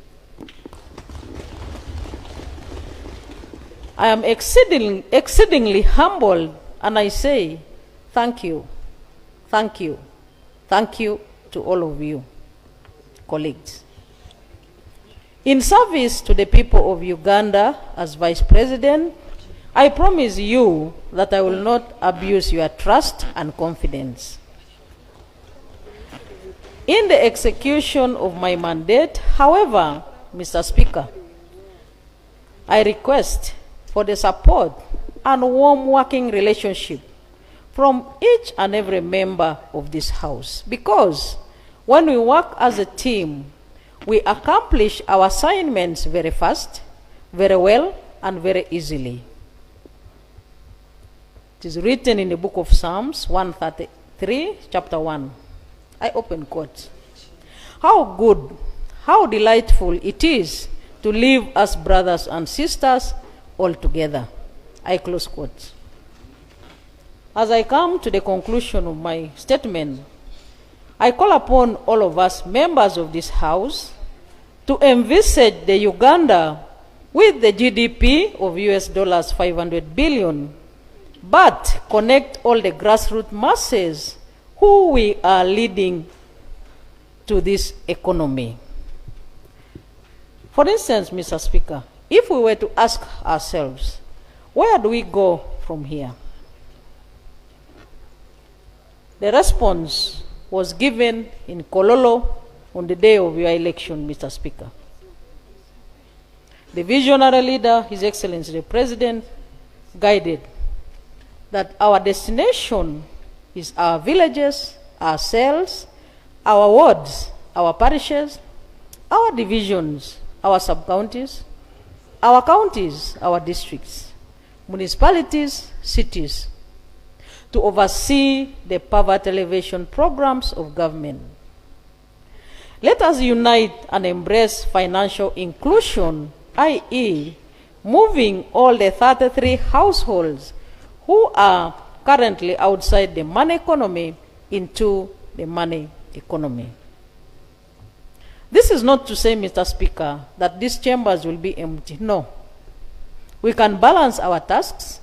I am exceedingly humbled, and I say thank you, thank you, thank you to all of you, colleagues. In service to the people of Uganda as Vice President, I promise you that I will not abuse your trust and confidence. In the execution of my mandate, however, Mr. Speaker, I request for the support and warm working relationship from each and every member of this House, because when we work as a team, we accomplish our assignments very fast, very well, and very easily. It is written in the book of Psalms 133, chapter 1. I open quote. How good, how delightful it is to live as brothers and sisters all together. I close quote. As I come to the conclusion of my statement, I call upon all of us members of this House to envisage the Uganda with the GDP of US $500 billion, but connect all the grassroots masses who we are leading to this economy. For instance, Mr. Speaker, if we were to ask ourselves, where do we go from here? The response was given in Kololo on the day of your election, Mr. Speaker. The visionary leader, His Excellency the President, guided that our destination is our villages, our cells, our wards, our parishes, our divisions, our sub-counties, our counties, our districts, municipalities, cities, to oversee the poverty alleviation programs of government. Let us unite and embrace financial inclusion, i.e., moving all the 33 households who are currently outside the money economy into the money economy. This is not to say, Mr. Speaker, that these chambers will be empty. No. We can balance our tasks,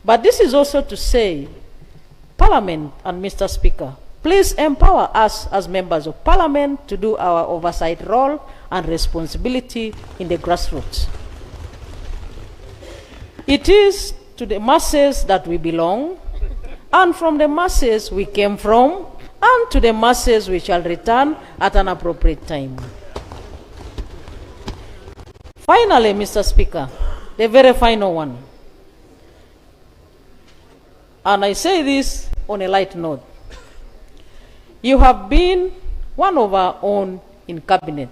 but this is also to say, Parliament and Mr. Speaker, please empower us as members of Parliament to do our oversight role and responsibility in the grassroots. It is to the masses that we belong, and from the masses we came from, and to the masses we shall return at an appropriate time. Finally, Mr. Speaker, the very final one. And I say this on a light note. You have been one of our own in cabinet.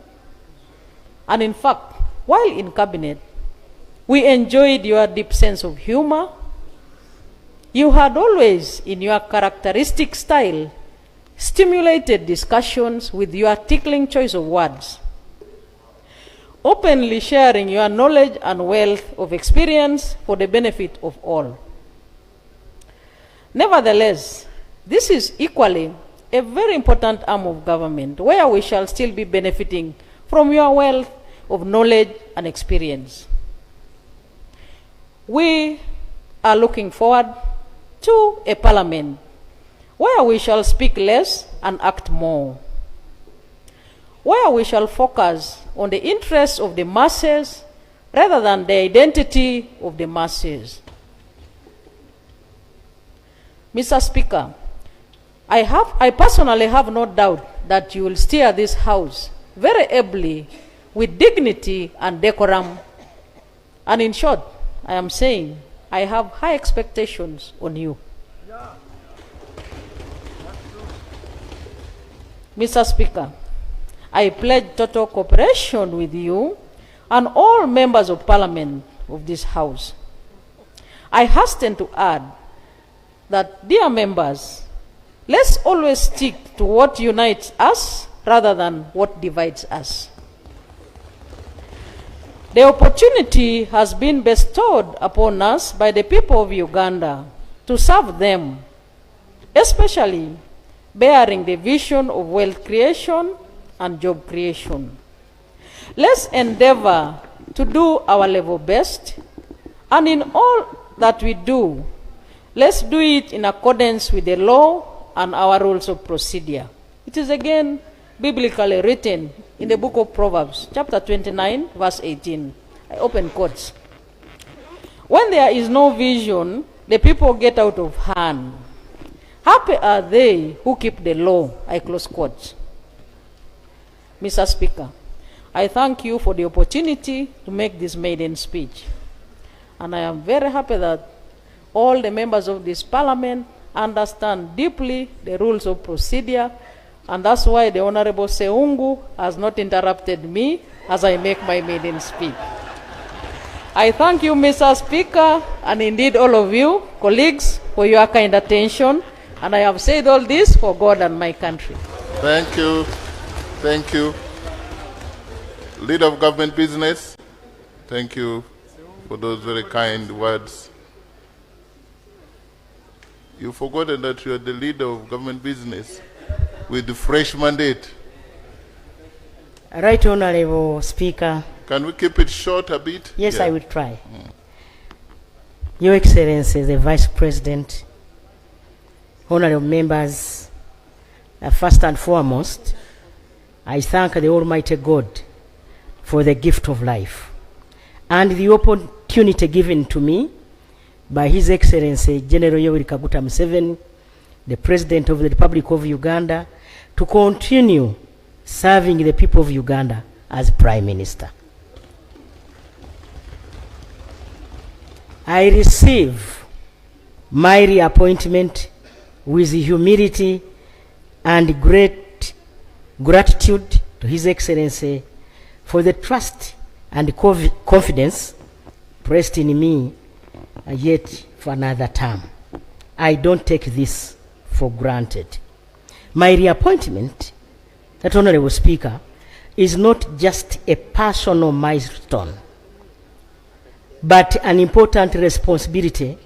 And in fact, while in cabinet, we enjoyed your deep sense of humor. You had always, in your characteristic style, stimulated discussions with your tickling choice of words, openly sharing your knowledge and wealth of experience for the benefit of all. Nevertheless, this is equally a very important arm of government where we shall still be benefiting from your wealth of knowledge and experience. We are looking forward to a parliament where we shall speak less and act more, where we shall focus on the interests of the masses rather than the identity of the masses. Mr. Speaker, I personally have no doubt that you will steer this House very ably with dignity and decorum. And in short, I am saying I have high expectations on you. Mr. Speaker, I pledge total cooperation with you and all members of Parliament of this House. I hasten to add that, dear members, let's always stick to what unites us rather than what divides us. The opportunity has been bestowed upon us by the people of Uganda to serve them, especially bearing the vision of wealth creation and job creation. Let's endeavor to do our level best, and in all that we do, let's do it in accordance with the law and our rules of procedure. It is again biblically written in the book of Proverbs, chapter 29, verse 18. I open quotes. When there is no vision, the people get out of hand. Happy are they who keep the law. I close quotes. Mr. Speaker, I thank you for the opportunity to make this maiden speech. And I am very happy that all the members of this parliament understand deeply the rules of procedure, and that's why the Honorable Seungu has not interrupted me as I make my maiden speech. I thank you, Mr. Speaker, and indeed all of you, colleagues, for your kind attention, and I have said all this for God and my country. Thank you. Thank you. Leader of Government Business, thank you for those very kind words. You've forgotten that you are the leader of Government Business with the fresh mandate. Right Honorable Speaker. Can we keep it short a bit? Yes, I will try. Your Excellency, the Vice President, honorable members, first and foremost, I thank the Almighty God for the gift of life and the opportunity given to me by His Excellency General Yoweri Kaguta Museveni, the President of the Republic of Uganda, to continue serving the people of Uganda as Prime Minister. I receive my reappointment with humility and great gratitude to His Excellency for the trust and confidence placed in me yet for another term. I don't take this for granted. My reappointment, that Honorable Speaker, is not just a personal milestone, but an important responsibility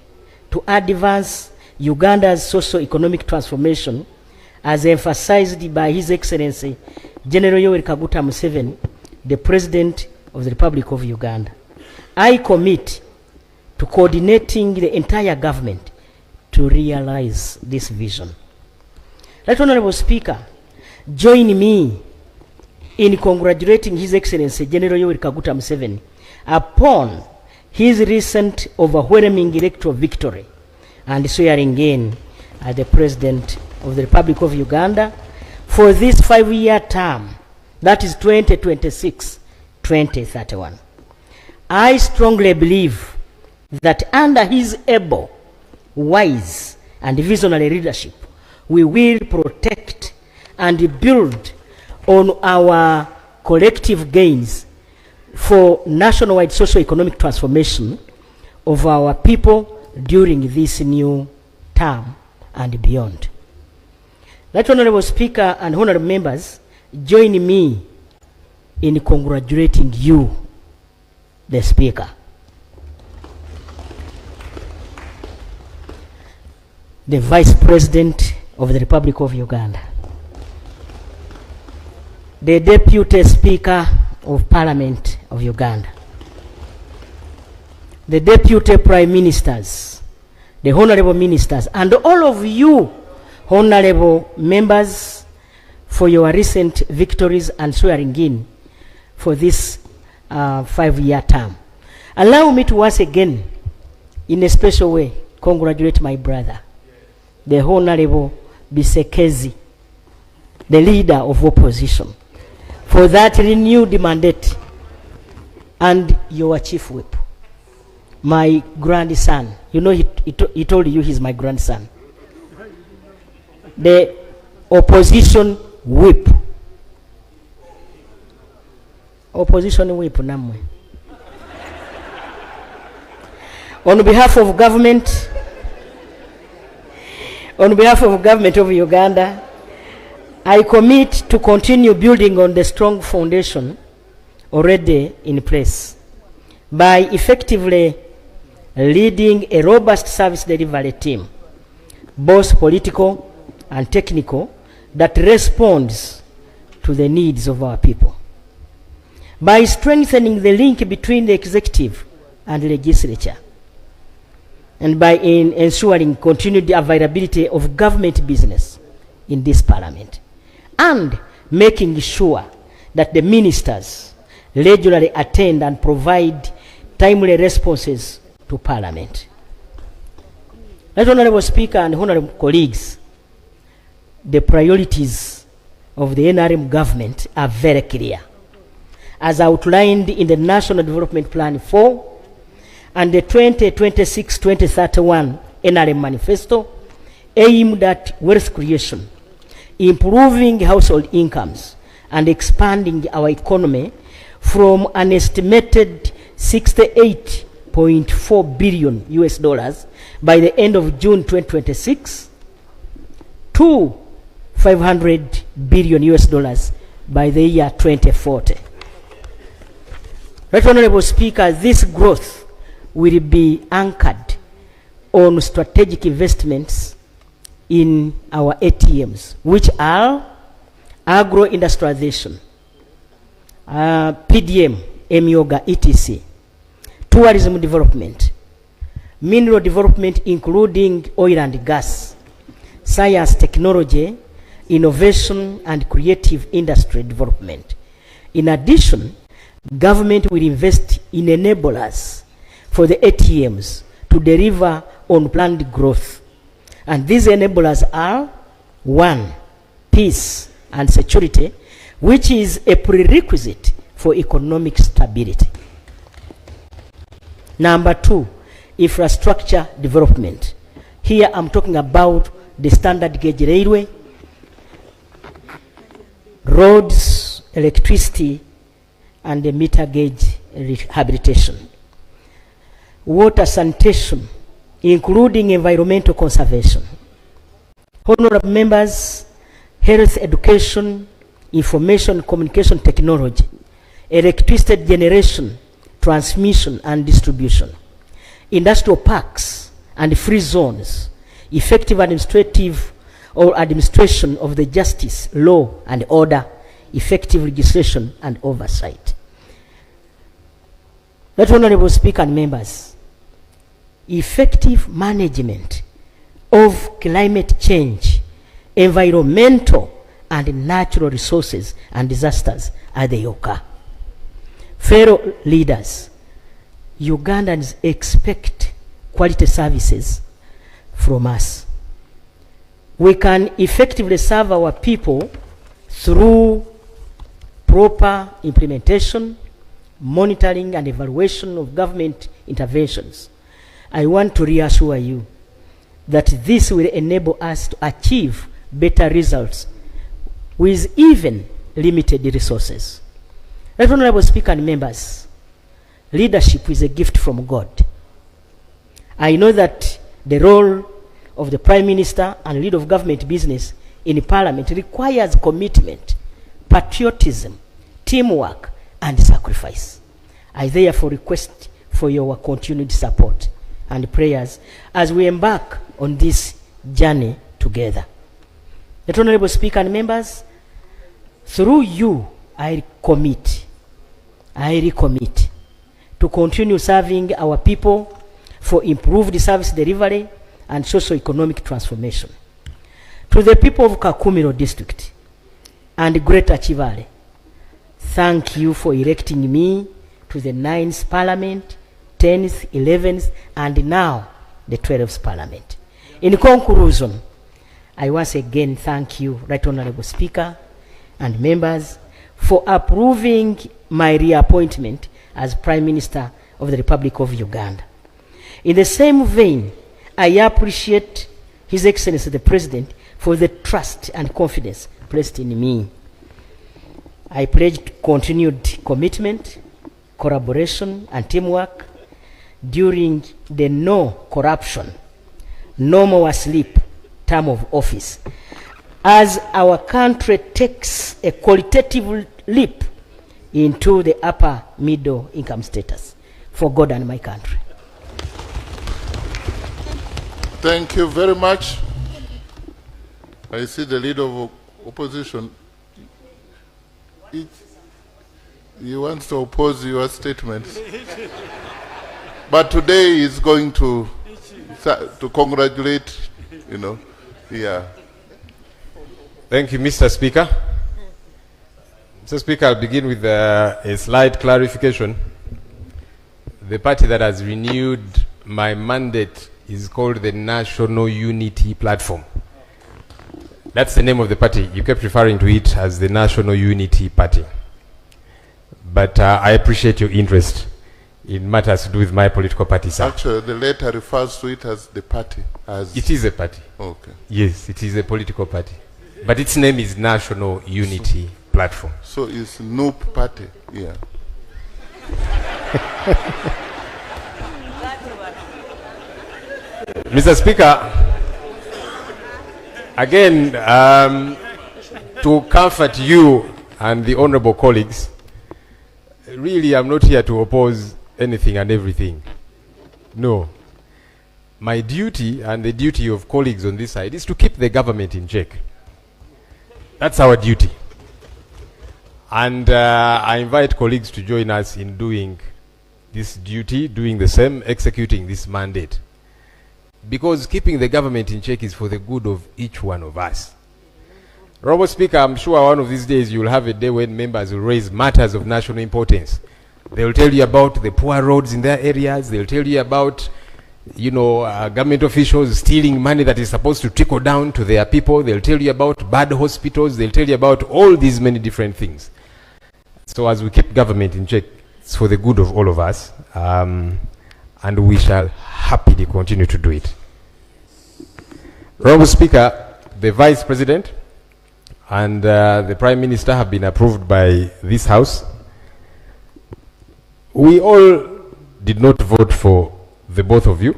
to advance Uganda's socio-economic transformation as emphasized by His Excellency General Yoweri Kaguta Museveni, the President of the Republic of Uganda. I commit to coordinating the entire government to realize this vision. Right Honorable Speaker, join me in congratulating His Excellency General Yoweri Kaguta Museveni upon his recent overwhelming electoral victory and swearing in as the President of the Republic of Uganda for this 5-year term, that is 2026-2031. I strongly believe that under his able, wise, and visionary leadership, we will protect and build on our collective gains for nationwide socio-economic transformation of our people during this new term and beyond. That Honorable Speaker and honorable members, join me in congratulating you, the Speaker, the Vice President of the Republic of Uganda, the Deputy Speaker of Parliament of Uganda, the Deputy Prime Ministers, the Honorable Ministers, and all of you, Honorable Members, for your recent victories and swearing in for this 5-year term. Allow me to once again, in a special way, congratulate my brother, the Honorable Bisekezi, the leader of opposition, for that renewed mandate, and your chief whip, my grandson. You know, he told you he's my grandson. The opposition whip. Opposition whip, namwe. On behalf of government, of Uganda, I commit to continue building on the strong foundation already in place by effectively leading a robust service delivery team, both political and technical, that responds to the needs of our people. By strengthening the link between the executive and legislature, and by ensuring continued availability of government business in this parliament, and making sure that the ministers regularly attend and provide timely responses to Parliament. Right, Honorable Speaker and honorable colleagues, the priorities of the NRM government are very clear, as outlined in the National Development Plan 4 and the 2026-2031 NRM Manifesto, aimed at wealth creation, improving household incomes, and expanding our economy from an estimated $68.4 billion by the end of June 2026 to $500 billion by the year 2040. Right, Honorable Speaker, this growth will be anchored on strategic investments in our ATMs, which are agro-industrialization, PDM, MYOGA, etc., tourism development, mineral development including oil and gas, science, technology, innovation, and creative industry development. In addition, government will invest in enablers for the ATMs to deliver on planned growth. And these enablers are: 1, peace and security, which is a prerequisite for economic stability. Number 2, infrastructure development. Here I'm talking about the standard gauge railway, roads, electricity, and the meter gauge rehabilitation. Water sanitation, including environmental conservation. Honorable members, health education, information communication technology, electricity generation, transmission and distribution, industrial parks and free zones, effective administrative or administration of the justice, law and order, effective legislation and oversight. That, Honorable Speaker and members, effective management of climate change, environmental and natural resources and disasters as they occur. Fellow leaders, Ugandans expect quality services from us. We can effectively serve our people through proper implementation, monitoring and evaluation of government interventions. I want to reassure you that this will enable us to achieve better results with even limited resources. Right Honorable Speaker and members, leadership is a gift from God. I know that the role of the Prime Minister and lead of government business in Parliament requires commitment, patriotism, teamwork, and sacrifice. I therefore request for your continued support and prayers as we embark on this journey together. The Honorable Speaker and members, through you, I recommit to continue serving our people for improved service delivery and socio-economic transformation. To the people of Kakumiro District and Greater Chivale, thank you for electing me to the 9th Parliament, 10th, 11th, and now the 12th Parliament. In conclusion, I once again thank you, Right Honorable Speaker and members, for approving my reappointment as Prime Minister of the Republic of Uganda. In the same vein, I appreciate His Excellency the President for the trust and confidence placed in me. I pledge continued commitment, collaboration, and teamwork during the no corruption, no more sleep term of office, as our country takes a qualitative leap into the upper middle income status for God and my country. Thank you very much. I see the leader of opposition. He wants to oppose your statements. But today he's going to congratulate, yeah. Thank you, Mr. Speaker. Mr. Speaker, I'll begin with a slight clarification. The party that has renewed my mandate is called the National Unity Platform. That's the name of the party. You kept referring to it as the National Unity Party. But I appreciate your interest in matters to do with my political party, sir. Actually, the letter refers to it as the party. It is a party. Okay. Yes, it is a political party. But its name is National Unity Platform. So it's NUP party, yeah. Mr. Speaker, again, to comfort you and the honorable colleagues, really I'm not here to oppose anything and everything. No. My duty and the duty of colleagues on this side is to keep the government in check. That's our duty. And I invite colleagues to join us in doing this duty, doing the same, executing this mandate. Because keeping the government in check is for the good of each one of us. Honorable Speaker, I'm sure one of these days you will have a day when members will raise matters of national importance. They will tell you about the poor roads in their areas. They will tell you about, government officials stealing money that is supposed to trickle down to their people. They'll tell you about bad hospitals. They'll tell you about all these many different things. So as we keep government in check, it's for the good of all of us. And we shall happily continue to do it. Honorable Speaker, the Vice President and the Prime Minister have been approved by this House. We all did not vote for the both of you,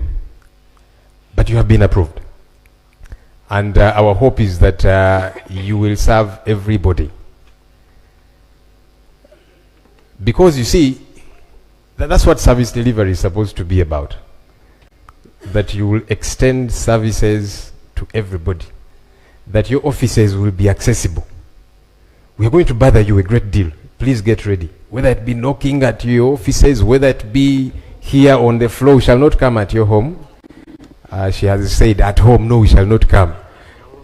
but you have been approved. And our hope is that you will serve everybody. Because you see, that's what service delivery is supposed to be about. That you will extend services to everybody. That your offices will be accessible. We are going to bother you a great deal. Please get ready. Whether it be knocking at your offices, whether it be here on the floor, we shall not come at your home. She has said at home, no, we shall not come.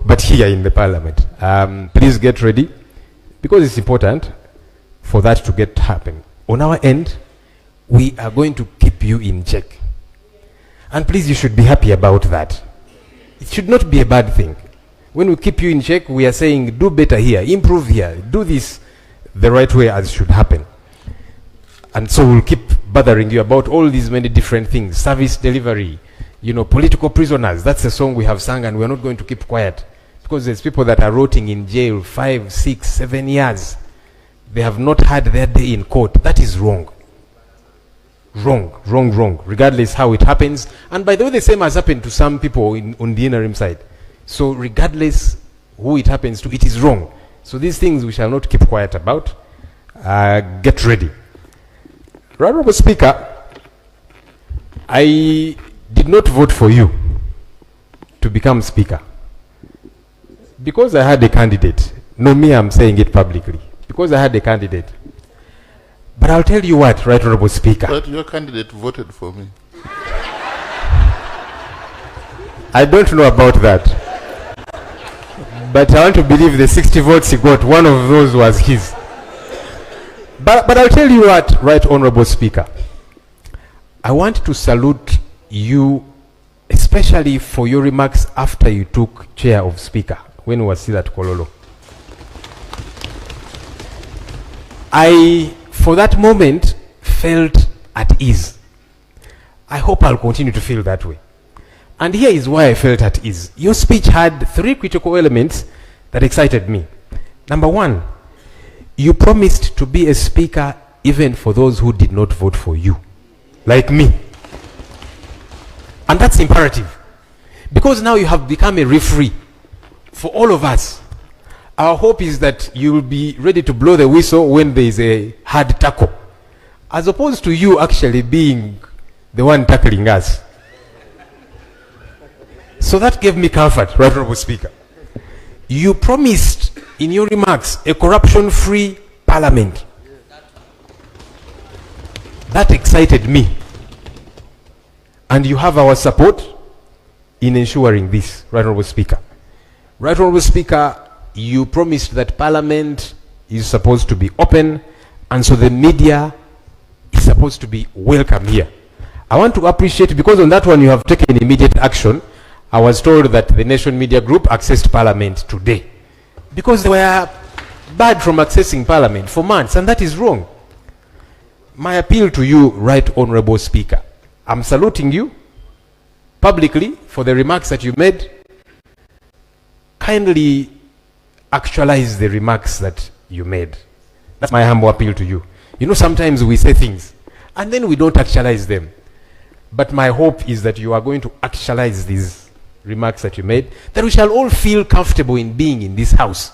But here in the Parliament. Please get ready. Because it's important for that to happen. On our end, we are going to keep keep you in check. And please, you should be happy about that. It should not be a bad thing. When we keep you in check, we are saying, do better here, improve here, do this the right way as should happen. And so we'll keep bothering you about all these many different things, service delivery, you know, political prisoners. That's a song we have sung, and we're not going to keep quiet. Because there's people that are rotting in jail 5, 6, 7 years. They have not had their day in court. That is wrong. Wrong, wrong, wrong, regardless how it happens. And by the way, the same has happened to some people on the interim side. So regardless who it happens to, it is wrong. So these things we shall not keep quiet about. Get ready. Honorable Speaker, I did not vote for you to become Speaker because I had a candidate. No, me, I'm saying it publicly. Because I had a candidate. But I'll tell you what, Right Honorable Speaker. But your candidate voted for me. I don't know about that. But I want to believe the 60 votes he got, one of those was his. But I'll tell you what, Right Honorable Speaker. I want to salute you, especially for your remarks after you took chair of Speaker, when you were still at Kololo. I, for that moment, felt at ease. I hope I'll continue to feel that way. And here is why I felt at ease. Your speech had 3 critical elements that excited me. Number 1, you promised to be a speaker even for those who did not vote for you, like me. And that's imperative. Because now you have become a referee for all of us. Our hope is that you will be ready to blow the whistle when there is a hard tackle, as opposed to you actually being the one tackling us. So that gave me comfort, Right Honorable Speaker. You promised in your remarks a corruption-free parliament. That excited me. And you have our support in ensuring this, Right Honorable Speaker. Right Honorable Speaker, you promised that Parliament is supposed to be open, and so the media is supposed to be welcome here. I want to appreciate, because on that one you have taken immediate action. I was told that the Nation Media Group accessed Parliament today, because they were barred from accessing Parliament for months, and that is wrong. My appeal to you, Right Honorable Speaker, I'm saluting you publicly for the remarks that you made. Kindly actualize the remarks that you made. That's my humble appeal to you. You know, sometimes we say things and then we don't actualize them. But my hope is that you are going to actualize these remarks that you made, that we shall all feel comfortable in being in this house,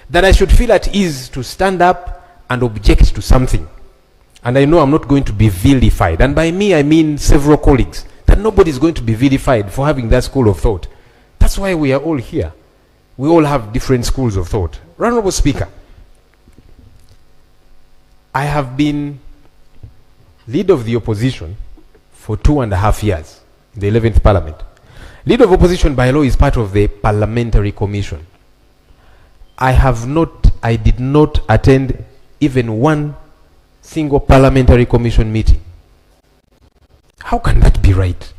that I should feel at ease to stand up and object to something. And I know I'm not going to be vilified. And by me, I mean several colleagues, that nobody is going to be vilified for having that school of thought. That's why we are all here. We all have different schools of thought. Honorable Speaker, I have been leader of the opposition for 2.5 years in the 11th Parliament. Leader of opposition by law is part of the Parliamentary Commission. I did not attend even one single Parliamentary Commission meeting. How can that be right?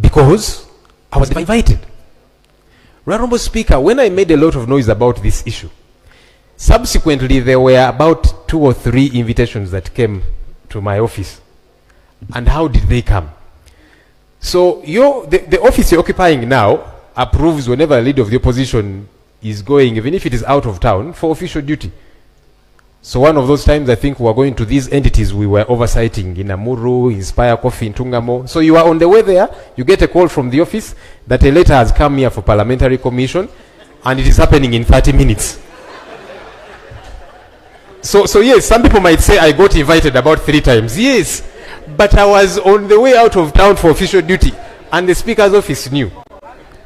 Because I was invited. Honorable Speaker, when I made a lot of noise about this issue, subsequently there were about 2 or 3 invitations that came to my office. And how did they come? So the office you're occupying now approves whenever a leader of the opposition is going, even if it is out of town, for official duty. So one of those times, I think we were going to these entities we were oversighting in Amuru, Inspire Coffee, in Tungamo. So you are on the way there, you get a call from the office that a letter has come here for Parliamentary Commission, and it is happening in 30 minutes. So yes, some people might say I got invited about 3 times. Yes, but I was on the way out of town for official duty, and the Speaker's office knew.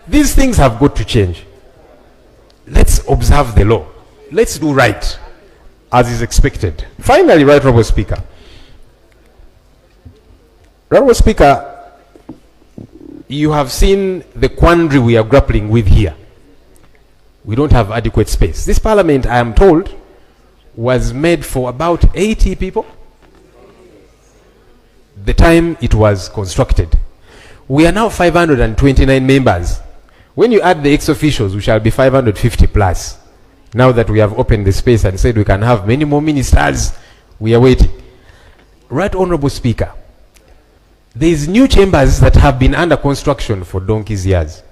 These things have got to change. Let's observe the law. Let's do right, as is expected. Finally, Right Honorable Speaker. Honorable Speaker, you have seen the quandary we are grappling with here. We don't have adequate space. This Parliament, I am told, was made for about 80 people. the time it was constructed. We are now 529 members. When you add the ex-officials, we shall be 550 plus. Now that we have opened the space and said we can have many more ministers, we are waiting. Right Honorable Speaker, there is new chambers that have been under construction for donkey's years.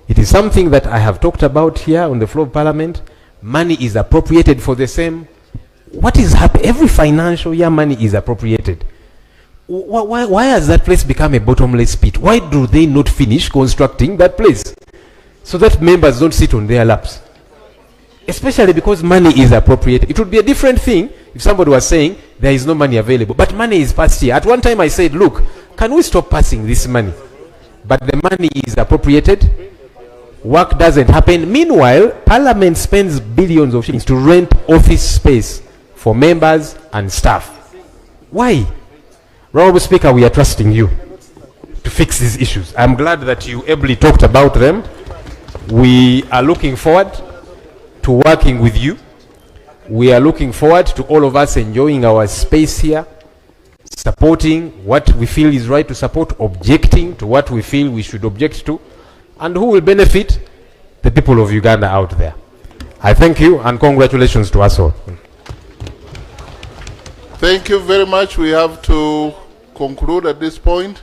It is something that I have talked about here on the floor of Parliament. Money is appropriated for the same. What is happening? Every financial year, money is appropriated. Why has that place become a bottomless pit? Why do they not finish constructing that place so that members don't sit on their laps? Especially because money is appropriated. It would be a different thing if somebody was saying there is no money available, but money is passed here. At one time I said, look, can we stop passing this money? But the money is appropriated. Work doesn't happen. Meanwhile, Parliament spends billions of shillings to rent office space for members and staff. Why? Honorable Speaker, we are trusting you to fix these issues. I'm glad that you ably talked about them. We are looking forward to working with you. We are looking forward to all of us enjoying our space here, supporting what we feel is right to support, objecting to what we feel we should object to, and who will benefit? The people of Uganda out there. I thank you and congratulations to us all. Thank you very much. We have to conclude at this point.